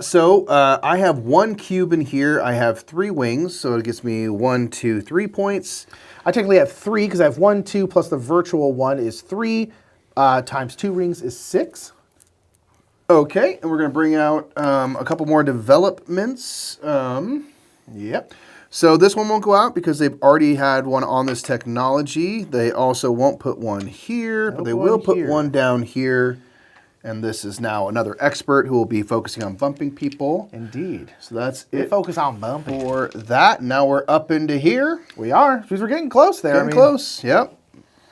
Speaker 1: So I have 1 cube in here. I have 3 wings, so it gets me 1, 2, 3 points.
Speaker 2: I technically have 3 because I have 1, 2 plus the virtual 1 is 3 times 2 rings is 6.
Speaker 1: Okay, and we're going to bring out a couple more developments.
Speaker 2: Yep.
Speaker 1: So this one won't go out because they've already had one on this technology. They also won't put one here, but they will put one down here. And this is now another expert who will be focusing on bumping people.
Speaker 2: Indeed.
Speaker 1: So that's
Speaker 2: it. Focus on bumping.
Speaker 1: For that. Now we're up into here.
Speaker 2: We are, because we're getting close there.
Speaker 1: Getting close, yep.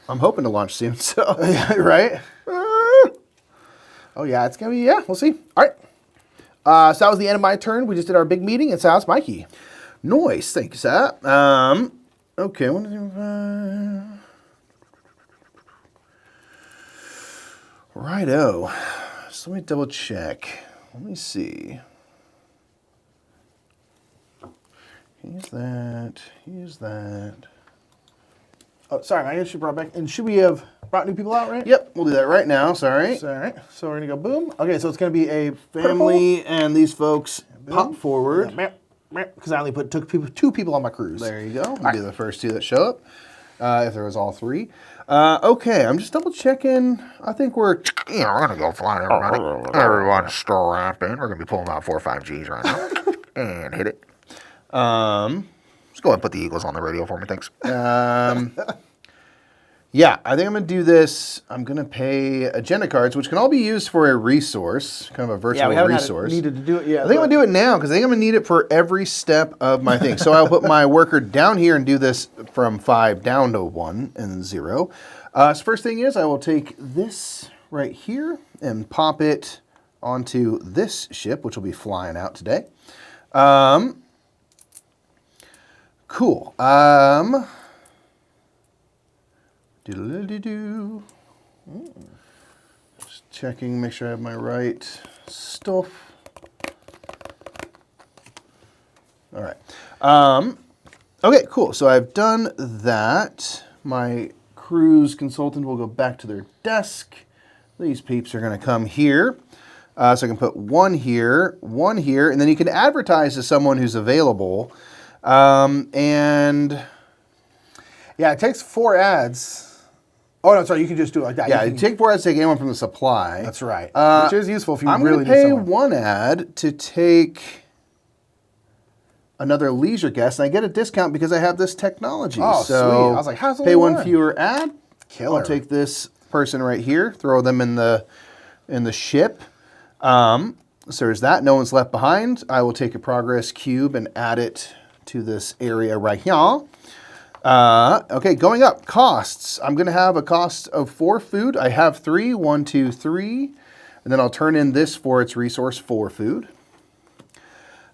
Speaker 1: I'm hoping to launch soon, so.
Speaker 2: Right? Oh, yeah, it's going to be, we'll see. All right. So that was the end of my turn. We just did our big meeting, and so that's Mikey.
Speaker 1: Nice, thank you, Sat. Okay, righto. So let me double check. Let me see. Here's that.
Speaker 2: Oh, sorry, I guess you brought back. And should we have brought new people out, right?
Speaker 1: Yep, we'll do that right now. Sorry.
Speaker 2: All right. So we're going to go boom. Okay, so it's going to be a
Speaker 1: family,
Speaker 2: purple.
Speaker 1: and these folks pop forward.
Speaker 2: Because I only took 2 people on my cruise.
Speaker 1: There you go. We'll do the first 2 that show up. If there was all 3. Okay, I'm just double checking. I think we're
Speaker 3: we're gonna go flying, everybody. Everyone's strapped in. We're gonna be pulling out 4 or 5 Gs right now. And hit it. Just go ahead and put the Eagles on the radio for me, thanks.
Speaker 1: Yeah, I think I'm going to do this. I'm going to pay agenda cards, which can all be used for a resource, kind of a virtual resource.
Speaker 2: Needed to do it yet.
Speaker 1: I think I'm going to do it now because I think I'm going to need it for every step of my thing. So I'll put my worker down here and do this from 5 down to 1 and 0. So first thing is I will take this right here and pop it onto this ship, which will be flying out today. Cool. Just checking, make sure I have my right stuff. All right. Okay, cool. So I've done that. My cruise consultant will go back to their desk. These peeps are going to come here. So I can put 1 here, 1 here, and then you can advertise to someone who's available. And
Speaker 2: yeah, it takes 4 ads. Oh, no, sorry, you can just do it like that.
Speaker 1: Yeah, you take 4 ads to take anyone from the supply.
Speaker 2: That's right. Which is useful if you
Speaker 1: I'm
Speaker 2: really
Speaker 1: need
Speaker 2: need someone.
Speaker 1: I'm going to pay 1 ad to take another leisure guest, and I get a discount because I have this technology.
Speaker 2: Oh,
Speaker 1: so
Speaker 2: sweet. I was like, how's it
Speaker 1: pay
Speaker 2: only
Speaker 1: 1 fewer ad.
Speaker 2: Killer.
Speaker 1: I'll take this person right here, throw them in the ship. So there's that. No one's left behind. I will take a progress cube and add it to this area right here. Okay, going up. Costs. I'm going to have a cost of 4 food. I have 3. 1, 2, 3. And then I'll turn in this for its resource 4 food.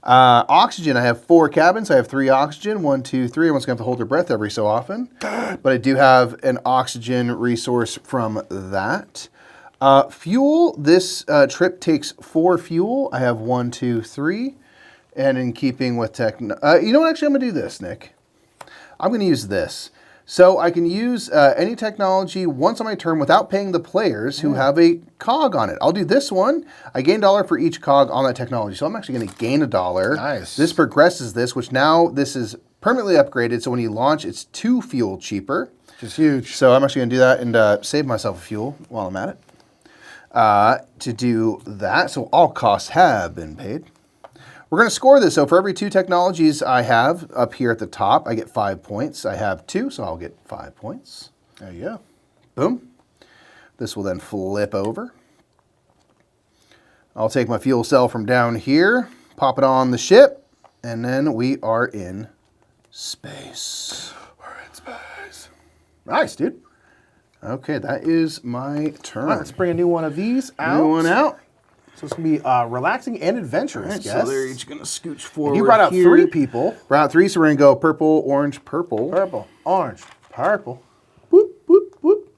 Speaker 1: Oxygen. I have 4 cabins. I have 3 oxygen. 1, 2, 3. Everyone's going to have to hold their breath every so often. But I do have an oxygen resource from that. Fuel. This trip takes 4 fuel. I have 1, 2, 3. And in keeping with you know what? Actually, I'm going to do this, Nick. I'm going to use this. So I can use any technology once on my turn without paying the players who have a cog on it. I'll do this one. I gain $1 for each cog on that technology. So I'm actually going to gain $1.
Speaker 2: Nice.
Speaker 1: This progresses this, which now this is permanently upgraded. So when you launch, it's 2 fuel cheaper.
Speaker 2: Which is huge.
Speaker 1: So I'm actually going to do that and save myself a fuel while I'm at it. To do that, so all costs have been paid. We're going to score this. So for every 2 technologies I have up here at the top, I get 5 points. I have 2, so I'll get 5 points.
Speaker 2: There you go.
Speaker 1: Boom. This will then flip over. I'll take my fuel cell from down here, pop it on the ship, and then we are in space.
Speaker 2: We're in space.
Speaker 1: Nice, dude. Okay, that is my turn.
Speaker 2: All right, let's bring a new one of these out.
Speaker 1: New one out.
Speaker 2: So it's going to be relaxing and adventurous,
Speaker 1: Right,
Speaker 2: yes.
Speaker 1: so they're each going to scooch forward.
Speaker 2: And you brought out
Speaker 1: here.
Speaker 2: 3 people.
Speaker 1: Brought out 3, so we're going to go purple, orange, purple.
Speaker 2: Purple, orange, purple. Whoop, whoop, whoop.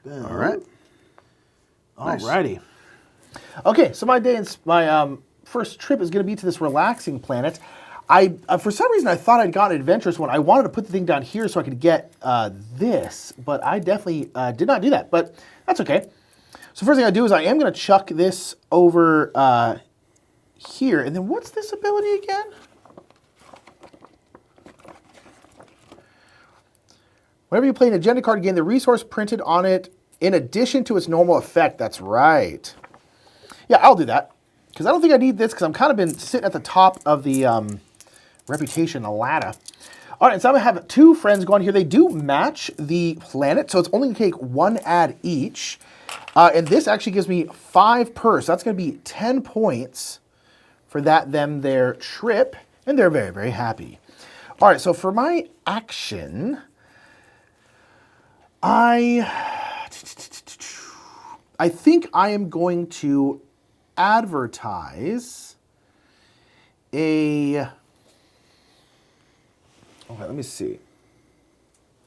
Speaker 2: Boom.
Speaker 1: All right.
Speaker 2: Alrighty. Okay, so my first trip is going to be to this relaxing planet. For some reason, I thought I'd got an adventurous one. I wanted to put the thing down here so I could get this, but I definitely did not do that. But that's okay. So first thing I do is I am going to chuck this over here. And then what's this ability again? Whenever you play an agenda card, gain the resource printed on it in addition to its normal effect. That's right. Yeah, I'll do that. Because I don't think I need this because I'm kind of been sitting at the top of the reputation ladder. All right, so I'm going to have 2 friends go on here. They do match the planet, so it's only going to take 1 ad each. And this actually gives me 5 per, so that's going to be 10 points for their trip, and they're very, very happy. All right, so for my action, I think I am going to advertise a... Okay, let me see.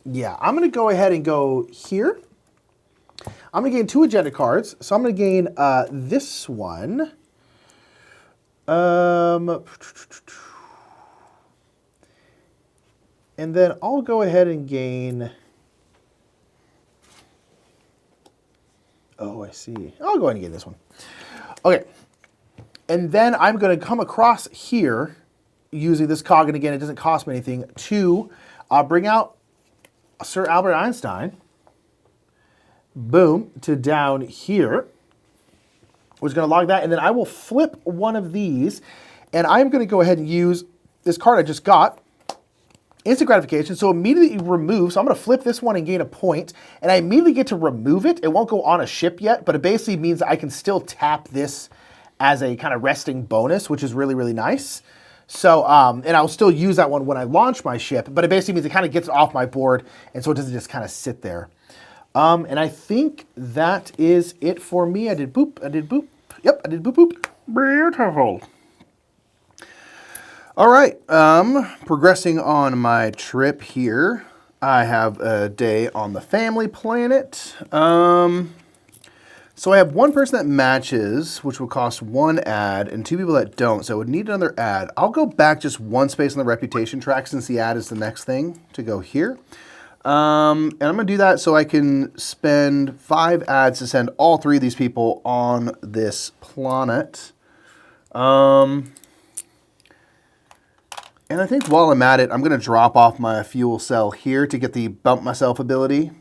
Speaker 2: Yeah, I'm going to go ahead and go here. I'm going to gain 2 agenda cards. So I'm going to gain this one. And then I'll go ahead and gain... Oh, I see. I'll go ahead and gain this one. Okay. And then I'm going to come across here using this cog. And again, it doesn't cost me anything to bring out Sir Albert Einstein. Boom, to down here. We're just going to log that, and then I will flip one of these, and I'm going to go ahead and use this card I just got, instant gratification, so immediately remove. So I'm going to flip this one and gain a point, and I immediately get to remove it. It won't go on a ship yet, but it basically means I can still tap this as a kind of resting bonus, which is really, really nice. So, and I'll still use that one when I launch my ship, but it basically means it kind of gets off my board, and so it doesn't just kind of sit there. And I think that is it for me. I did boop. I did boop. Yep, I did boop boop.
Speaker 1: Beautiful. All right. Progressing on my trip here. I have a day on the family planet. So I have 1 person that matches, which will cost 1 ad, and 2 people that don't. So I would need another ad. I'll go back just 1 space on the reputation track since the ad is the next thing to go here. And I'm going to do that so I can spend 5 ads to send all 3 of these people on this planet. And I think while I'm at it, I'm going to drop off my fuel cell here to get the bump myself ability.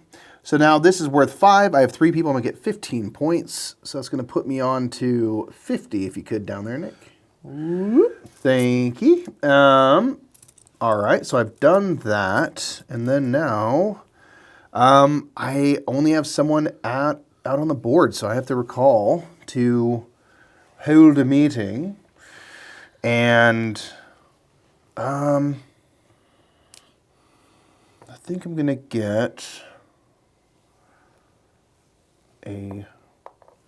Speaker 1: So now this is worth 5. I have 3 people. I'm going to get 15 points. So that's going to put me on to 50 if you could down there, Nick.
Speaker 2: Whoop.
Speaker 1: Thank you. All right, so I've done that, and then now I only have someone out on the board, so I have to recall to hold a meeting, and
Speaker 3: think I'm going to get a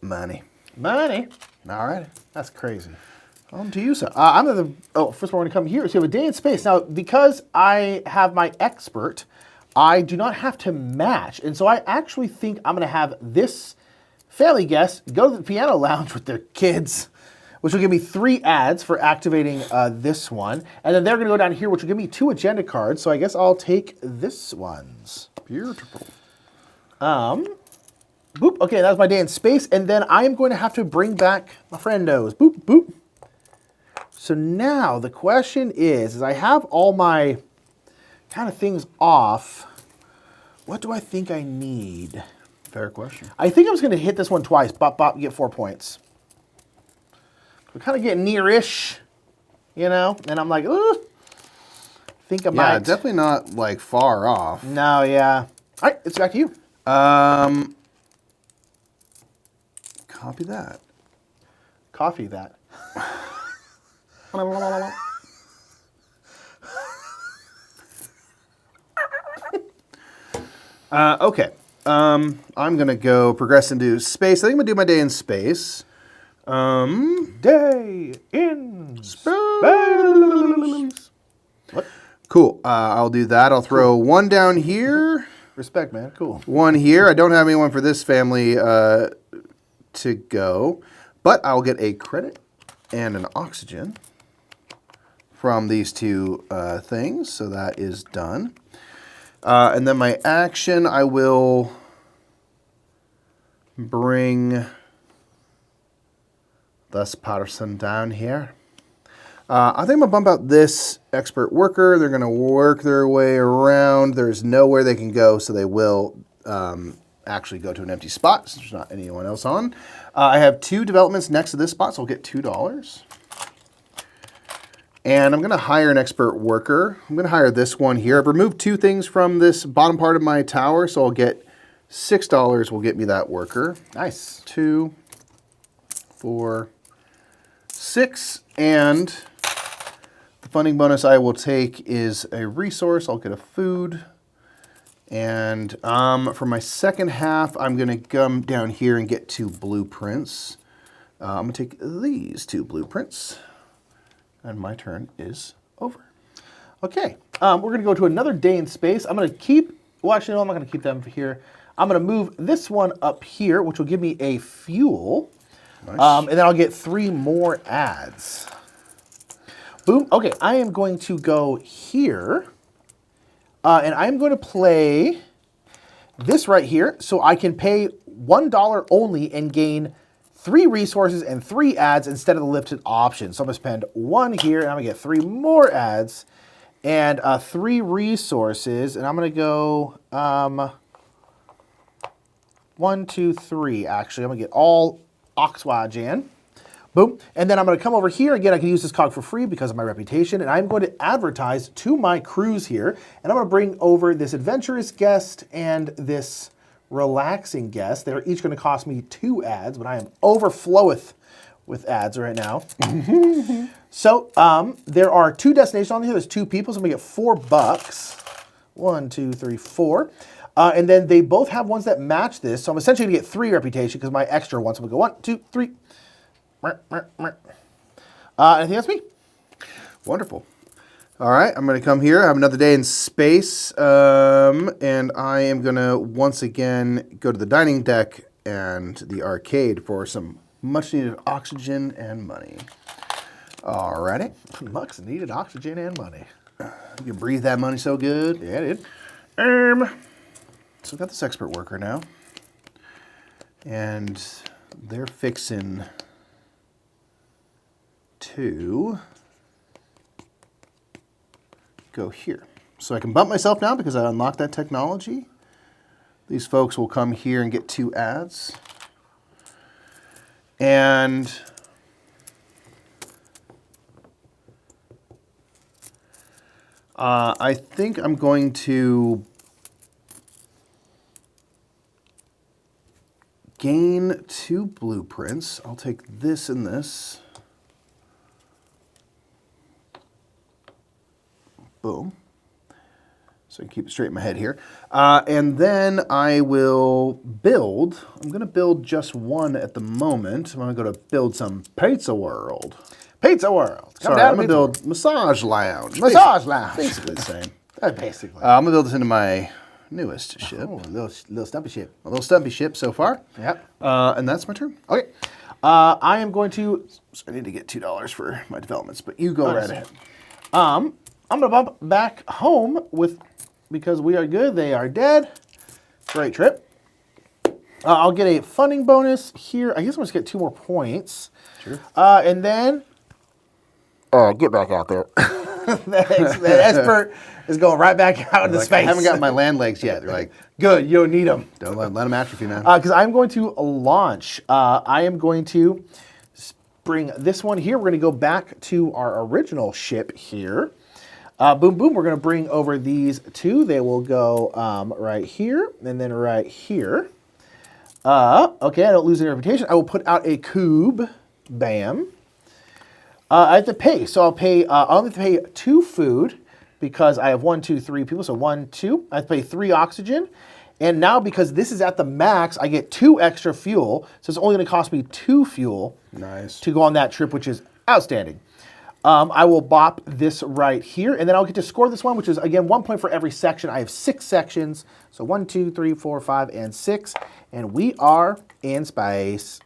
Speaker 3: money.
Speaker 2: Money.
Speaker 3: All right.
Speaker 2: That's crazy.
Speaker 3: On to you, sir.
Speaker 2: First of all, we're going to come here. So you have a day in space. Now, because I have my expert, I do not have to match. And so I actually think I'm going to have this family guest go to the piano lounge with their kids, which will give me 3 ads for activating this one. And then they're going to go down here, which will give me 2 agenda cards. So I guess I'll take this one's.
Speaker 3: Beautiful.
Speaker 2: Boop. Okay, that was my day in space. And then I am going to have to bring back my friendos. Boop, boop. So now the question is I have all my kind of things off. What do I think I need?
Speaker 3: Fair question.
Speaker 2: I think I'm just going to hit this one twice. Bop, bop, get 4 points. We're kind of getting near-ish, you know? And I'm like, ooh. I think I might.
Speaker 3: Yeah, definitely not like far off.
Speaker 2: No, yeah. All right, it's back to you.
Speaker 3: Copy that.
Speaker 2: Coffee that.
Speaker 3: Okay. I'm going to go progress into space. I think I'm going to do my day in space.
Speaker 2: Day in space. What?
Speaker 3: Cool. I'll do that. I'll throw one down here.
Speaker 2: Respect, man. Cool.
Speaker 3: One here. I don't have anyone for this family to go, but I'll get a credit and an oxygen from these 2 things. So that is done. And then my action, I will bring this person down here. I think I'm going to bump out this expert worker. They're going to work their way around. There's nowhere they can go, so they will actually go to an empty spot since there's not anyone else on. I have 2 developments next to this spot, so I'll get $2. And I'm going to hire an expert worker. I'm going to hire this one here. I've removed 2 things from this bottom part of my tower, so I'll get $6 will get me that worker.
Speaker 2: Nice.
Speaker 3: 2, 4, 6. And the funding bonus I will take is a resource. I'll get a food. And for my second half, I'm going to come down here and get 2 blueprints. I'm going to take these 2 blueprints. And my turn is over.
Speaker 2: Okay, we're going to go to another day in space. I'm going to keep, well, actually, no, I'm not going to keep them here. I'm going to move this one up here, which will give me a fuel.
Speaker 3: Nice.
Speaker 2: And then I'll get 3 more ads. Boom. Okay, I am going to go here. And I'm going to play this right here so I can pay $1 only and gain 3 resources and 3 ads instead of the lifted option. So I'm going to spend 1 here, and I'm going to get 3 more ads and 3 resources. And I'm going to go 1, 2, 3, actually. I'm going to get all Oxygen. Boom. And then I'm going to come over here. Again, I can use this cog for free because of my reputation. And I'm going to advertise to my crews here. And I'm going to bring over this adventurous guest and this relaxing guest. They're each going to cost me 2 ads, but I am overfloweth with ads right now. So there are 2 destinations on here. There's 2 people, so I'm going to get $4. 1, 2, 3, 4. And then they both have ones that match this. So I'm essentially going to get 3 reputation because my extra one. So I'm going to go 1, 2, 3. I think that's me.
Speaker 3: Wonderful. All right, I'm going to come here. I have another day in space, and I am going to once again go to the dining deck and the arcade for some much-needed oxygen and money. All righty.
Speaker 2: Much-needed oxygen and money.
Speaker 3: You can breathe that money so good.
Speaker 2: Yeah, dude.
Speaker 3: So I've got this expert worker now, and they're fixing to go here. So I can bump myself now because I unlocked that technology. These folks will come here and get 2 ads. And I think I'm going to gain 2 blueprints. I'll take this and this. Boom. So So I keep it straight in my head here. And then I will build. I'm going to build just one at the moment. I'm going to go to build some Pizza World.
Speaker 2: Pizza World.
Speaker 3: Sorry, I'm going to build Massage Lounge.
Speaker 2: Massage Lounge.
Speaker 3: Basically the same.
Speaker 2: Basically.
Speaker 3: I'm going to build this into my newest ship.
Speaker 2: Oh, a little stumpy ship.
Speaker 3: A little stumpy ship so far.
Speaker 2: Yep.
Speaker 3: And that's my turn.
Speaker 2: Okay. I am going to...
Speaker 3: So I need to get $2 for my developments, but you go right ahead.
Speaker 2: I'm going to bump back home with... Because we are good, they are dead. Great trip. I'll get a funding bonus here. I guess I'm just get 2 more points.
Speaker 3: Sure.
Speaker 2: And then... get back out there. The expert is going right back out into space.
Speaker 3: I haven't got my land legs yet. They're like,
Speaker 2: good, you don't need them.
Speaker 3: don't let them atrophy, man.
Speaker 2: Because I'm going to launch. I am going to bring this one here. We're going to go back to our original ship here. Boom, boom. We're going to bring over these 2. They will go right here and then right here. Okay, I don't lose any reputation. I will put out a cube. Bam. I have to pay. So I'll pay, I'll have to pay 2 food because I have 1, 2, 3 people. So 1, 2. I have to pay 3 oxygen. And now because this is at the max, I get 2 extra fuel. So it's only going to cost me 2 fuel.
Speaker 3: Nice.
Speaker 2: To go on that trip, which is outstanding. I will bop this right here, and then I'll get to score this one, which is, again, 1 point for every section. I have 6 sections. So 1, 2, 3, 4, 5, and 6. And we are in space.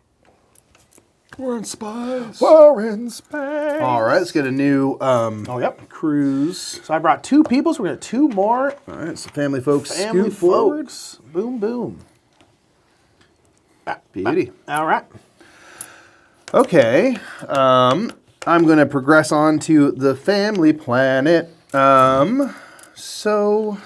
Speaker 3: We're in space.
Speaker 2: We're in space.
Speaker 3: All right, let's get a new
Speaker 2: yep.
Speaker 3: cruise.
Speaker 2: So I brought 2 people, so we're going to 2 more.
Speaker 3: All right, so family folks,
Speaker 2: Family
Speaker 3: scoot forward.
Speaker 2: folks. Boom, boom.
Speaker 3: Beauty.
Speaker 2: All right.
Speaker 3: Okay, I'm going to progress on to the family planet. So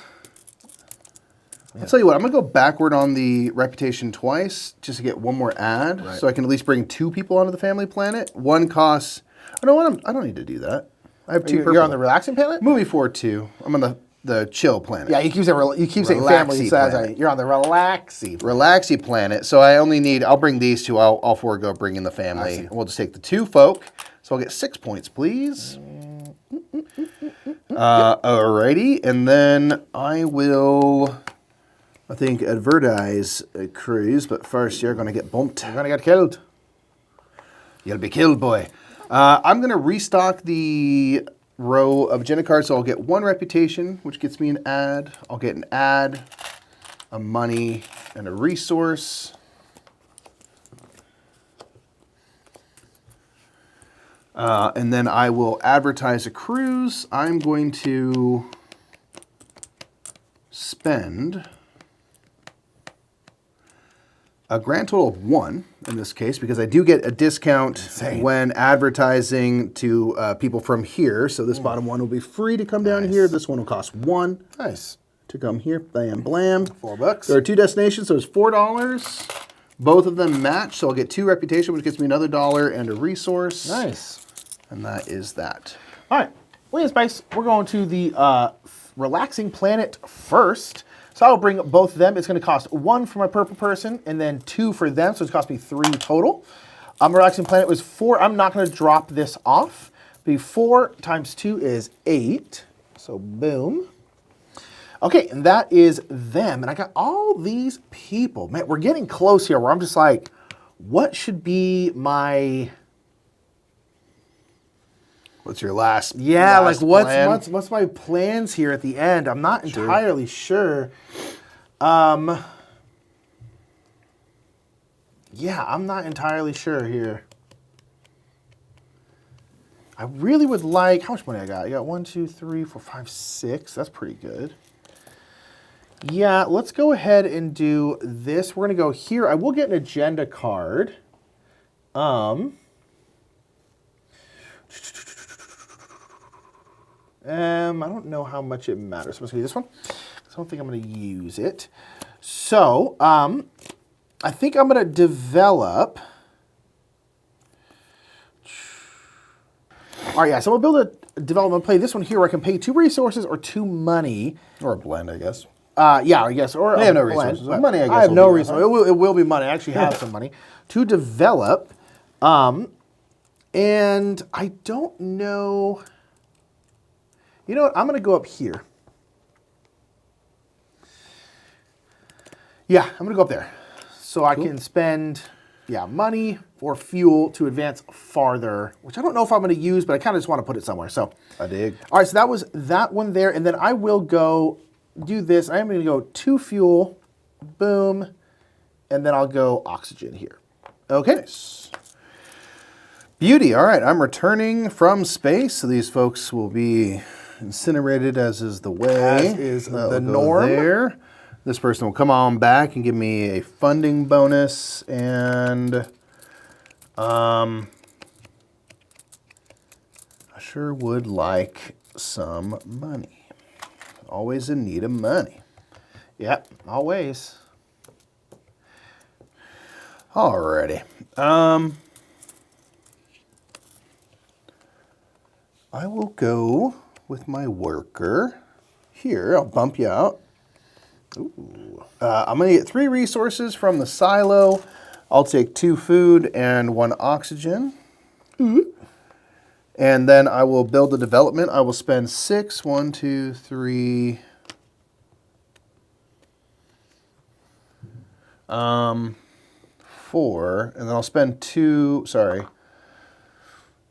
Speaker 3: I'll tell you what, I'm going to go backward on the reputation twice just to get 1 more ad, so I can at least bring 2 people onto the family planet. 1 costs. I don't need to do that. I have 2 purple.
Speaker 2: You're on the relaxing planet?
Speaker 3: Movie 4-2. I'm on the chill planet.
Speaker 2: Yeah, you keep saying family. So you're on the relaxy.
Speaker 3: Relaxy planet. So I only need. I'll bring these 2. I'll forego bringing the family. We'll just take the 2 folk. So I'll get 6 points, please. Alrighty, and then I will. I think advertise a cruise, but first you're going to get bumped.
Speaker 2: You're going to get killed.
Speaker 3: You'll be killed, boy. I'm going to restock the row of agenda cards, so I'll get 1 reputation, which gets me an ad. I'll get an ad, a money, and a resource. And then I will advertise a cruise. I'm going to spend a grand total of 1 in this case, because I do get a discount when advertising to people from here. So this bottom one will be free to come down here. This one will cost 1.
Speaker 2: Nice.
Speaker 3: To come here. Bam, blam.
Speaker 2: $4.
Speaker 3: There are 2 destinations, so it's $4. Both of them match, so I'll get 2 reputation, which gets me another $1 and a resource.
Speaker 2: Nice.
Speaker 3: And that is that.
Speaker 2: All right. We're in space. We're going to the relaxing planet first. So I'll bring both of them. It's going to cost 1 for my purple person and then 2 for them. So it's cost me 3 total. Relaxing planet was 4. I'm not going to drop this off. 4 times 2 is 8. So boom. Okay, and that is them. And I got all these people. Man, we're getting close here where I'm just like, what should be my...
Speaker 3: What's your last?
Speaker 2: Yeah,
Speaker 3: last
Speaker 2: like
Speaker 3: plan?
Speaker 2: what's my plans here at the end? I'm not entirely sure. Yeah, I'm not entirely sure here. I really would like. How much money I got? I got 1, 2, 3, 4, 5, 6. That's pretty good. Yeah, let's go ahead and do this. We're gonna go here. I will get an agenda card. I don't know how much it matters. So I'm just gonna do this one. I don't think I'm gonna use it. So, I think I'm gonna develop. All right, yeah, so I'm gonna build a development play. This one here where I can pay 2 resources or 2 money.
Speaker 3: Or a blend, I guess.
Speaker 2: Yeah, I guess. Or
Speaker 3: I have no resources. Money, I guess.
Speaker 2: I have no resources. It will be money. I actually have some money to develop. And I don't know. You know what? I'm going to go up here. Yeah, I'm going to go up there. So I can spend, money or fuel to advance farther, which I don't know if I'm going to use, but I kind of just want to put it somewhere. So
Speaker 3: I dig.
Speaker 2: All right, so that was that one there. And then I will go do this. I am going to go 2 fuel, boom, and then I'll go oxygen here. Okay.
Speaker 3: Nice. Beauty. All right, I'm returning from space, so these folks will be incinerated, as is the way.
Speaker 2: As is the norm.
Speaker 3: There. This person will come on back and give me a funding bonus, and I sure would like some money. Always in need of money.
Speaker 2: Yep, always.
Speaker 3: Alrighty. I will go with my worker. Here, I'll bump you out. Ooh. I'm going to get 3 resources from the silo. I'll take 2 food and 1 oxygen. And then I will build the development. I will spend 6, 1, 2, 3, 4, and then I'll spend 2, sorry.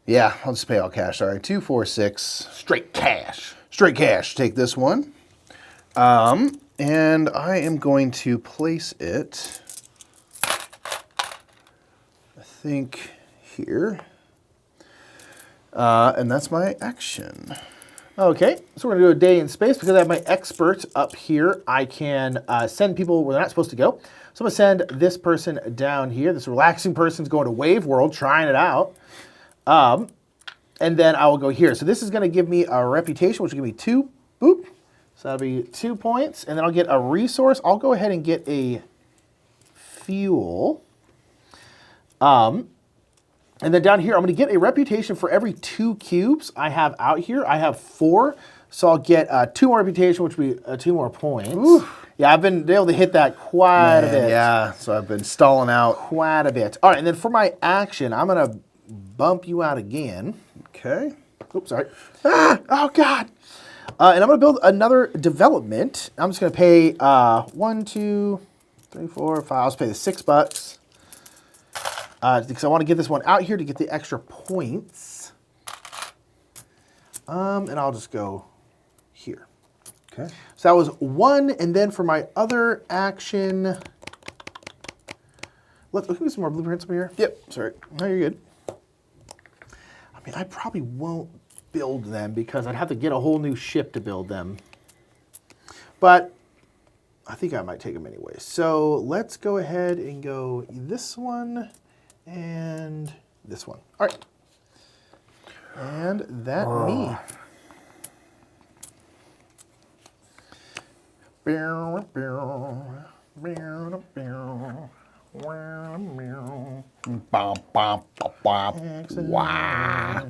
Speaker 3: Yeah, I'll just pay all cash, sorry. 2, 4, 6.
Speaker 2: Straight cash.
Speaker 3: Straight cash, take this one. And I am going to place it, I think, here. And that's my action.
Speaker 2: Okay, so we're going to do a day in space. Because I have my expert up here, I can send people where they're not supposed to go. So I'm going to send this person down here. This relaxing person's going to Wave World, trying it out. And then I will go here. So this is going to give me a reputation, which will give me 2. Boop. So that'll be 2 points. And then I'll get a resource. I'll go ahead and get a fuel. And then down here, I'm going to get a reputation for every 2 cubes I have out here. I have 4. So I'll get 2 more reputation, which will be 2 more points. Oof. Yeah, I've been able to hit that quite a bit.
Speaker 3: Yeah, so I've been stalling out.
Speaker 2: Quite a bit. All right, and then for my action, I'm going to bump you out again.
Speaker 3: Okay.
Speaker 2: Oops, sorry. Ah, oh, God. And I'm going to build another development. I'm just going to pay 1, 2, 3, 4, 5. I'll just pay the $6. Because I want to get this one out here to get the extra points. And I'll just go here.
Speaker 3: Okay.
Speaker 2: So that was 1, and then for my other action, let's get some more blueprints over here.
Speaker 3: Yep, sorry.
Speaker 2: No, you're good. I mean, I probably won't build them because I'd have to get a whole new ship to build them. But I think I might take them anyway. So let's go ahead and go this one and this one. All right. And that me.
Speaker 3: Wow.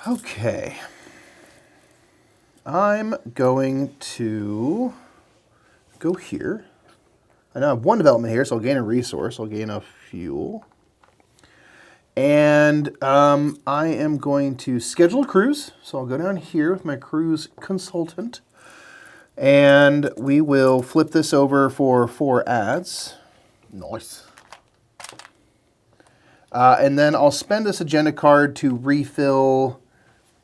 Speaker 3: Okay. I'm going to go here. I now have 1 development here, so I'll gain a resource. I'll gain a fuel. And I am going to schedule a cruise. So I'll go down here with my cruise consultant. And we will flip this over for 4 ads.
Speaker 2: Nice.
Speaker 3: And then I'll spend this agenda card to refill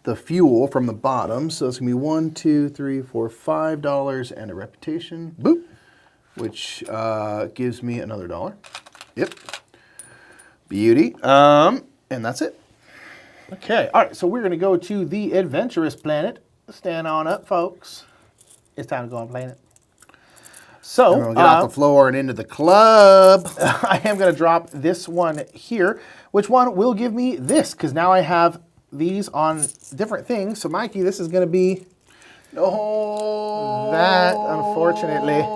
Speaker 3: the fuel from the bottom. So it's going to be $1, $2, $3, $4, $5 and a reputation. Boop. Which gives me another $1. Yep. Beauty. And that's it.
Speaker 2: Okay. All right. So we're going to go to the adventurous planet. Stand on up, folks. It's time to go on planet. So
Speaker 3: I'm going to get off the floor and into the club.
Speaker 2: I am going to drop this one here, which one will give me this, because now I have these on different things. So, Mikey, this is going to be that, unfortunately.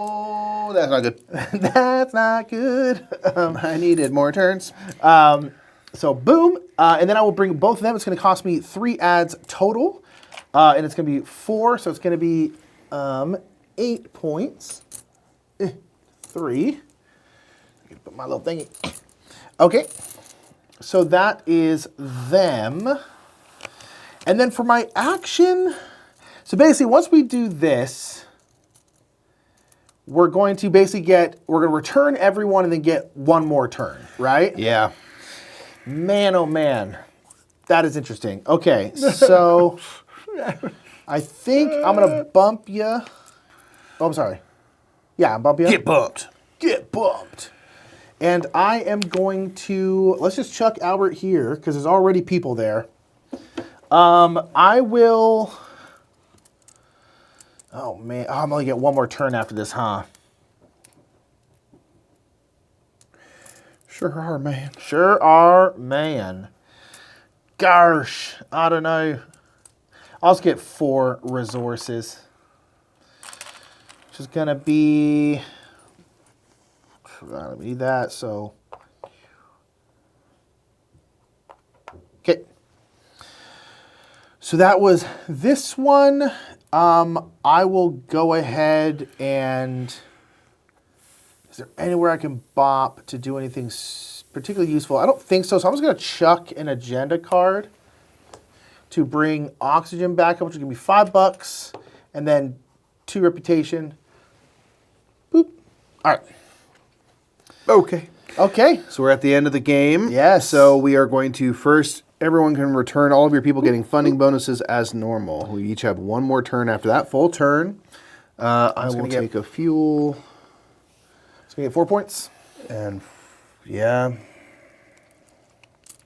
Speaker 3: That's not good.
Speaker 2: That's not good.
Speaker 3: I needed more turns.
Speaker 2: So, boom. And then I will bring both of them. It's going to cost me 3 ads total. And it's going to be 4. So, it's going to be 8 points. 3. I can put my little thingy. Okay. So that is them. And then for my action, so basically once we do this, we're going to return everyone and then get one more turn, right?
Speaker 3: Yeah.
Speaker 2: Man, oh man. That is interesting. Okay, so I think I'm going to bump you. Oh, I'm sorry. Yeah, bump you.
Speaker 3: Get bumped.
Speaker 2: Get bumped. And I am going to, let's just chuck Albert here because there's already people there. I will, oh man, I'm only get one more turn after this, huh?
Speaker 3: Sure are, man.
Speaker 2: Sure are, man. Gosh, I don't know. I'll just get 4 resources. Which is going to be, I don't need that, so. Okay. So that was this one. I will go ahead and, is there anywhere I can bop to do anything particularly useful? I don't think so. So I'm just going to chuck an agenda card to bring oxygen back up, which is going to be $5, and then 2 reputation. Boop. All right.
Speaker 3: Okay.
Speaker 2: Okay.
Speaker 3: So we're at the end of the game.
Speaker 2: Yes.
Speaker 3: So we are going to first, everyone can return all of your people getting funding bonuses as normal. We each have one more turn after that, full turn. I will take a fuel.
Speaker 2: It's going to get 4 points.
Speaker 3: And yeah, I'm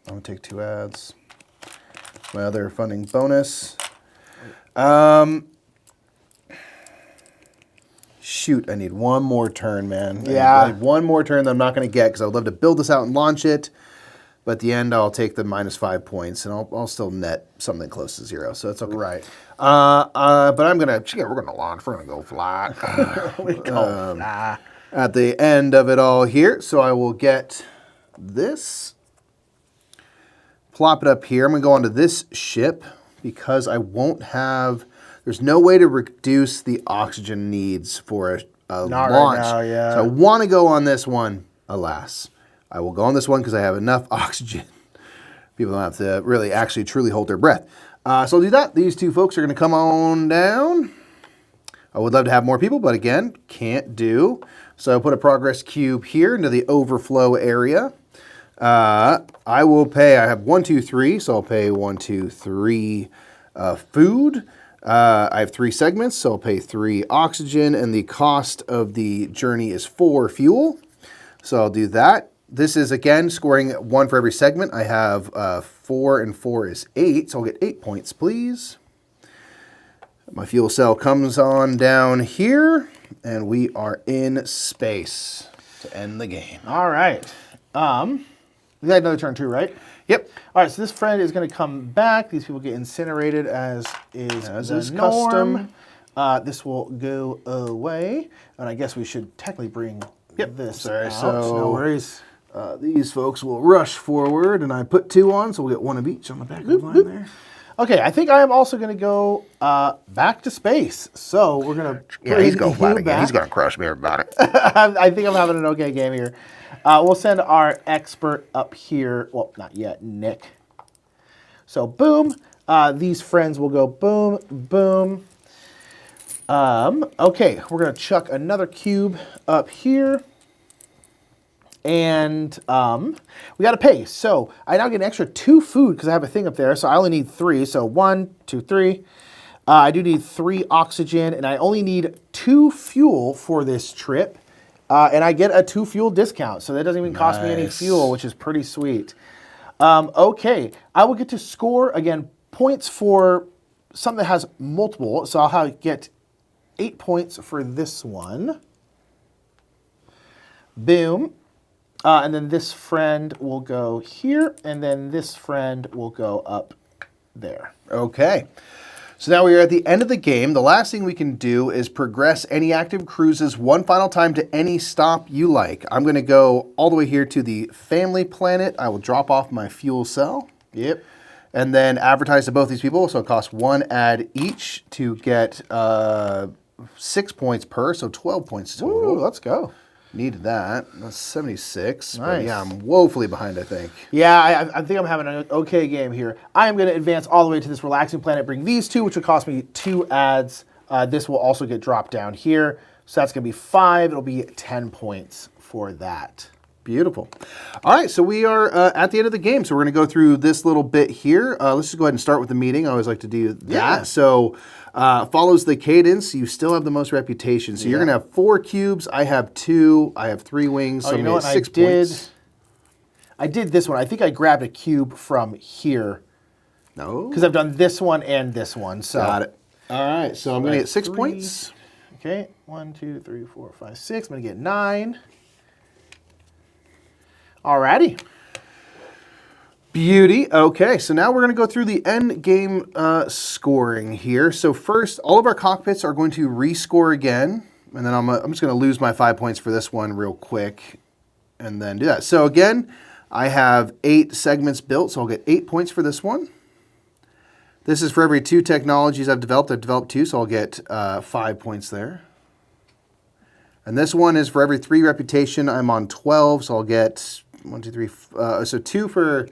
Speaker 3: going to take 2 ads. My other funding bonus. Shoot, I need one more turn, man.
Speaker 2: Yeah.
Speaker 3: I need one more turn that I'm not going to get because I would love to build this out and launch it. But at the end, I'll take the -5 points, and I'll still net something close to 0, so it's okay.
Speaker 2: Right.
Speaker 3: But we're gonna launch. We're gonna go fly.
Speaker 2: We go fly.
Speaker 3: At the end of it all here, so I will get this. Plop it up here. I'm gonna go onto this ship because I won't have. There's no way to reduce the oxygen needs for a
Speaker 2: Not
Speaker 3: launch.
Speaker 2: right now, yeah.
Speaker 3: So I want to go on this one. Alas, I will go on this one because I have enough oxygen. People don't have to really actually truly hold their breath. So I'll do that. These 2 folks are going to come on down. I would love to have more people, but again, can't do. So I'll put a progress cube here into the overflow area. I will pay, I have 1, 2, 3, so I'll pay 1, 2, 3 food. I have 3 segments, so I'll pay 3 oxygen, and the cost of the journey is 4 fuel. So I'll do that. This is, again, scoring 1 for every segment. I have 4 and 4 is 8, so I'll get 8 points, please. My fuel cell comes on down here, and we are in space to end the game.
Speaker 2: All right. We got another turn too, right?
Speaker 3: Yep.
Speaker 2: All right, so this friend is going to come back. These people get incinerated as is
Speaker 3: custom.
Speaker 2: This will go away. And I guess we should technically bring this
Speaker 3: Sorry,
Speaker 2: out.
Speaker 3: so
Speaker 2: No worries.
Speaker 3: These folks will rush forward, and I put 2 on, so we'll get 1 of each on the back of the line there.
Speaker 2: Okay, I think I am also going to go back to space. So we're going to
Speaker 3: He's going flat again. He's going to crush me, everybody.
Speaker 2: I think I'm having an okay game here. We'll send our expert up here. Well, not yet, Nick. So boom. These friends will go boom, boom. Okay, we're going to chuck another cube up here. And we got to pay. So I now get an extra 2 food because I have a thing up there. So I only need 3. So 1, 2, 3. I do need 3 oxygen, and I only need 2 fuel for this trip. And I get a 2 fuel discount. So that doesn't even cost me any fuel, which is pretty sweet. Okay, I will get to score, again, points for something that has multiple. So I'll get 8 points for this one. Boom. And then this friend will go here, and then this friend will go up there.
Speaker 3: Okay. So now we are at the end of the game. The last thing we can do is progress any active cruises one final time to any stop you like. I'm going to go all the way here to the family planet. I will drop off my fuel cell.
Speaker 2: Yep.
Speaker 3: And then advertise to both these people. So it costs 1 ad each to get 6 points per, so 12 points total.
Speaker 2: Ooh, let's go.
Speaker 3: Needed that. That's 76. But
Speaker 2: Nice.
Speaker 3: yeah, I'm woefully behind, I think.
Speaker 2: Yeah, I think I'm having an okay game here. I am going to advance all the way to this relaxing planet, bring these two, which will cost me 2 ads. This will also get dropped down here. So that's going to be 5. It'll be 10 points for that.
Speaker 3: Beautiful. All right, so we are at the end of the game. So we're going to go through this little bit here. Let's just go ahead and start with the meeting. I always like to do that.
Speaker 2: Yeah.
Speaker 3: So follows the cadence. You still have the most reputation. So you're going to have 4 cubes. I have 2. I have 3 wings. So
Speaker 2: you know what?
Speaker 3: 6 points.
Speaker 2: I did this one. I think I grabbed a cube from here.
Speaker 3: No.
Speaker 2: Because I've done this one and this one. So.
Speaker 3: Got it. All right, so I'm going to get 6 points.
Speaker 2: Okay, 1, 2, 3, 4, 5, 6. I'm going to get 9. Alrighty.
Speaker 3: Beauty. Okay, so now we're going to go through the end game scoring here. So first, all of our cockpits are going to rescore again, and then I'm just going to lose my 5 points for this one real quick, and then do that. So again, I have 8 segments built, so I'll get 8 points for this one. This is for every 2 technologies I've developed. I've developed 2, so I'll get 5 points there. And this one is for every 3 reputation. I'm on 12, so I'll get 1, 2, 3, so 2 for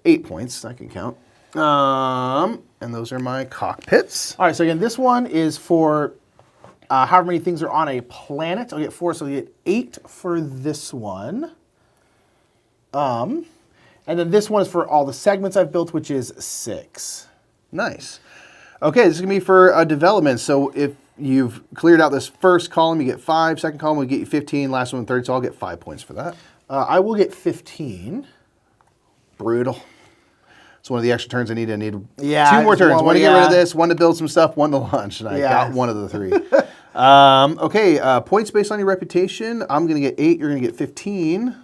Speaker 3: 8 points. I can count. And those are my cockpits.
Speaker 2: All right, so again, this one is for however many things are on a planet. I'll get 4, so I'll get 8 for this one. And then this one is for all the segments I've built, which is 6.
Speaker 3: Nice. Okay, this is going to be for development. So if you've cleared out this first column, you get 5. Second column will get you 15. Last one, third, so I'll get 5 points for that.
Speaker 2: I will get 15.
Speaker 3: Brutal. It's one of the extra turns I need. I need 2
Speaker 2: Yeah,
Speaker 3: more turns. One to get rid of
Speaker 2: yeah.
Speaker 3: this, 1 to build some stuff, 1 to launch. And I got 1 of the 3. Okay, points based on your reputation. I'm going to get 8. You're going to get 15.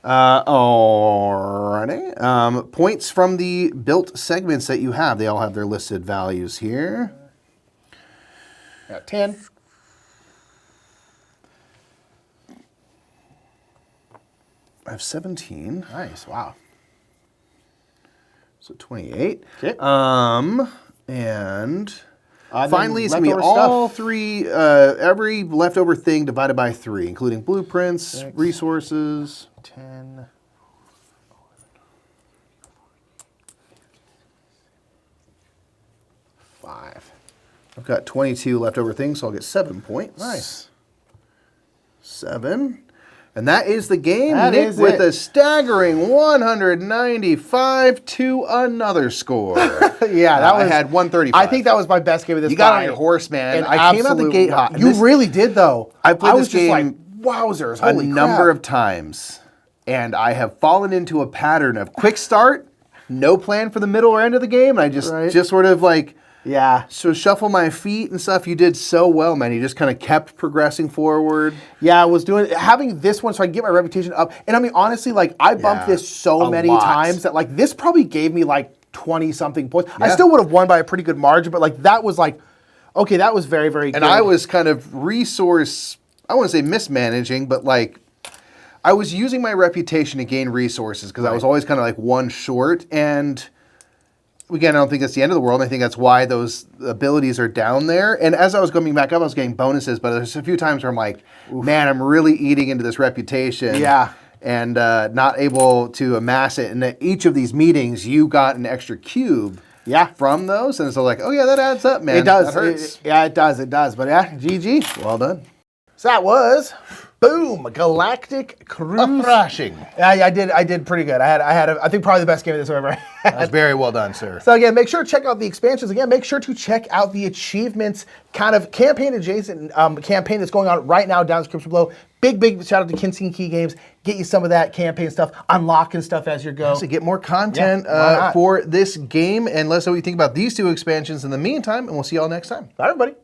Speaker 3: Alrighty. Points from the built segments that you have. They all have their listed values here.
Speaker 2: Got 10.
Speaker 3: I have 17.
Speaker 2: Nice, wow.
Speaker 3: So 28.
Speaker 2: Okay.
Speaker 3: And
Speaker 2: Then
Speaker 3: finally, it's going to be
Speaker 2: leftover
Speaker 3: all
Speaker 2: stuff.
Speaker 3: 3, every leftover thing divided by 3, including blueprints,
Speaker 2: 6.
Speaker 3: resources.
Speaker 2: 10. 5.
Speaker 3: I've got 22 leftover things, so I'll get 7 points.
Speaker 2: Nice.
Speaker 3: 7. And that is the game,
Speaker 2: That
Speaker 3: Nick,
Speaker 2: is
Speaker 3: with
Speaker 2: it.
Speaker 3: a staggering 195 to another score.
Speaker 2: Yeah, that
Speaker 3: I
Speaker 2: was.
Speaker 3: had 135.
Speaker 2: I think that was my best game of this.
Speaker 3: You got on
Speaker 2: night.
Speaker 3: your horse, man.
Speaker 2: And
Speaker 3: I came out the gate hot.
Speaker 2: You really did, though.
Speaker 3: I played
Speaker 2: was
Speaker 3: this
Speaker 2: just like,
Speaker 3: game
Speaker 2: wowzers,
Speaker 3: a
Speaker 2: holy
Speaker 3: number
Speaker 2: crap.
Speaker 3: of times, and I have fallen into a pattern of quick start, no plan for the middle or end of the game. And I just sort of like so shuffle my feet and stuff. You did so well, man. You just kind of kept progressing forward.
Speaker 2: Yeah, I was having this one so I can get my reputation up. And I mean, honestly, like I bumped this so many times that like this probably gave me like 20 something points. I still would have won by a pretty good margin, but like that was like, okay, that was very, very good.
Speaker 3: And I was kind of I want to say mismanaging, but like I was using my reputation to gain resources because I was always kind of like 1 short. And again, I don't think that's the end of the world. I think that's why those abilities are down there. And as I was coming back up, I was getting bonuses, but there's a few times where I'm like, man, I'm really eating into this reputation.
Speaker 2: Yeah.
Speaker 3: And not able to amass it. And at each of these meetings, you got an extra cube from those. And so like, oh yeah, that adds up, man.
Speaker 2: It does.
Speaker 3: That hurts.
Speaker 2: It does. But yeah, GG.
Speaker 3: Well done.
Speaker 2: So that was boom, Galactic Cruise.
Speaker 3: Thrashing.
Speaker 2: Yeah, I did pretty good. I think probably the best game of this I've ever had.
Speaker 3: That was very well done, sir.
Speaker 2: So again, make sure to check out the expansions. Again, make sure to check out the achievements kind of campaign adjacent campaign that's going on right now down in the description below. Big shout out to Kinsey Key Games. Get you some of that campaign stuff, unlocking stuff as you go.
Speaker 3: So get more content for this game, and let us know what you think about these 2 expansions in the meantime, and we'll see y'all next time.
Speaker 2: Bye, everybody.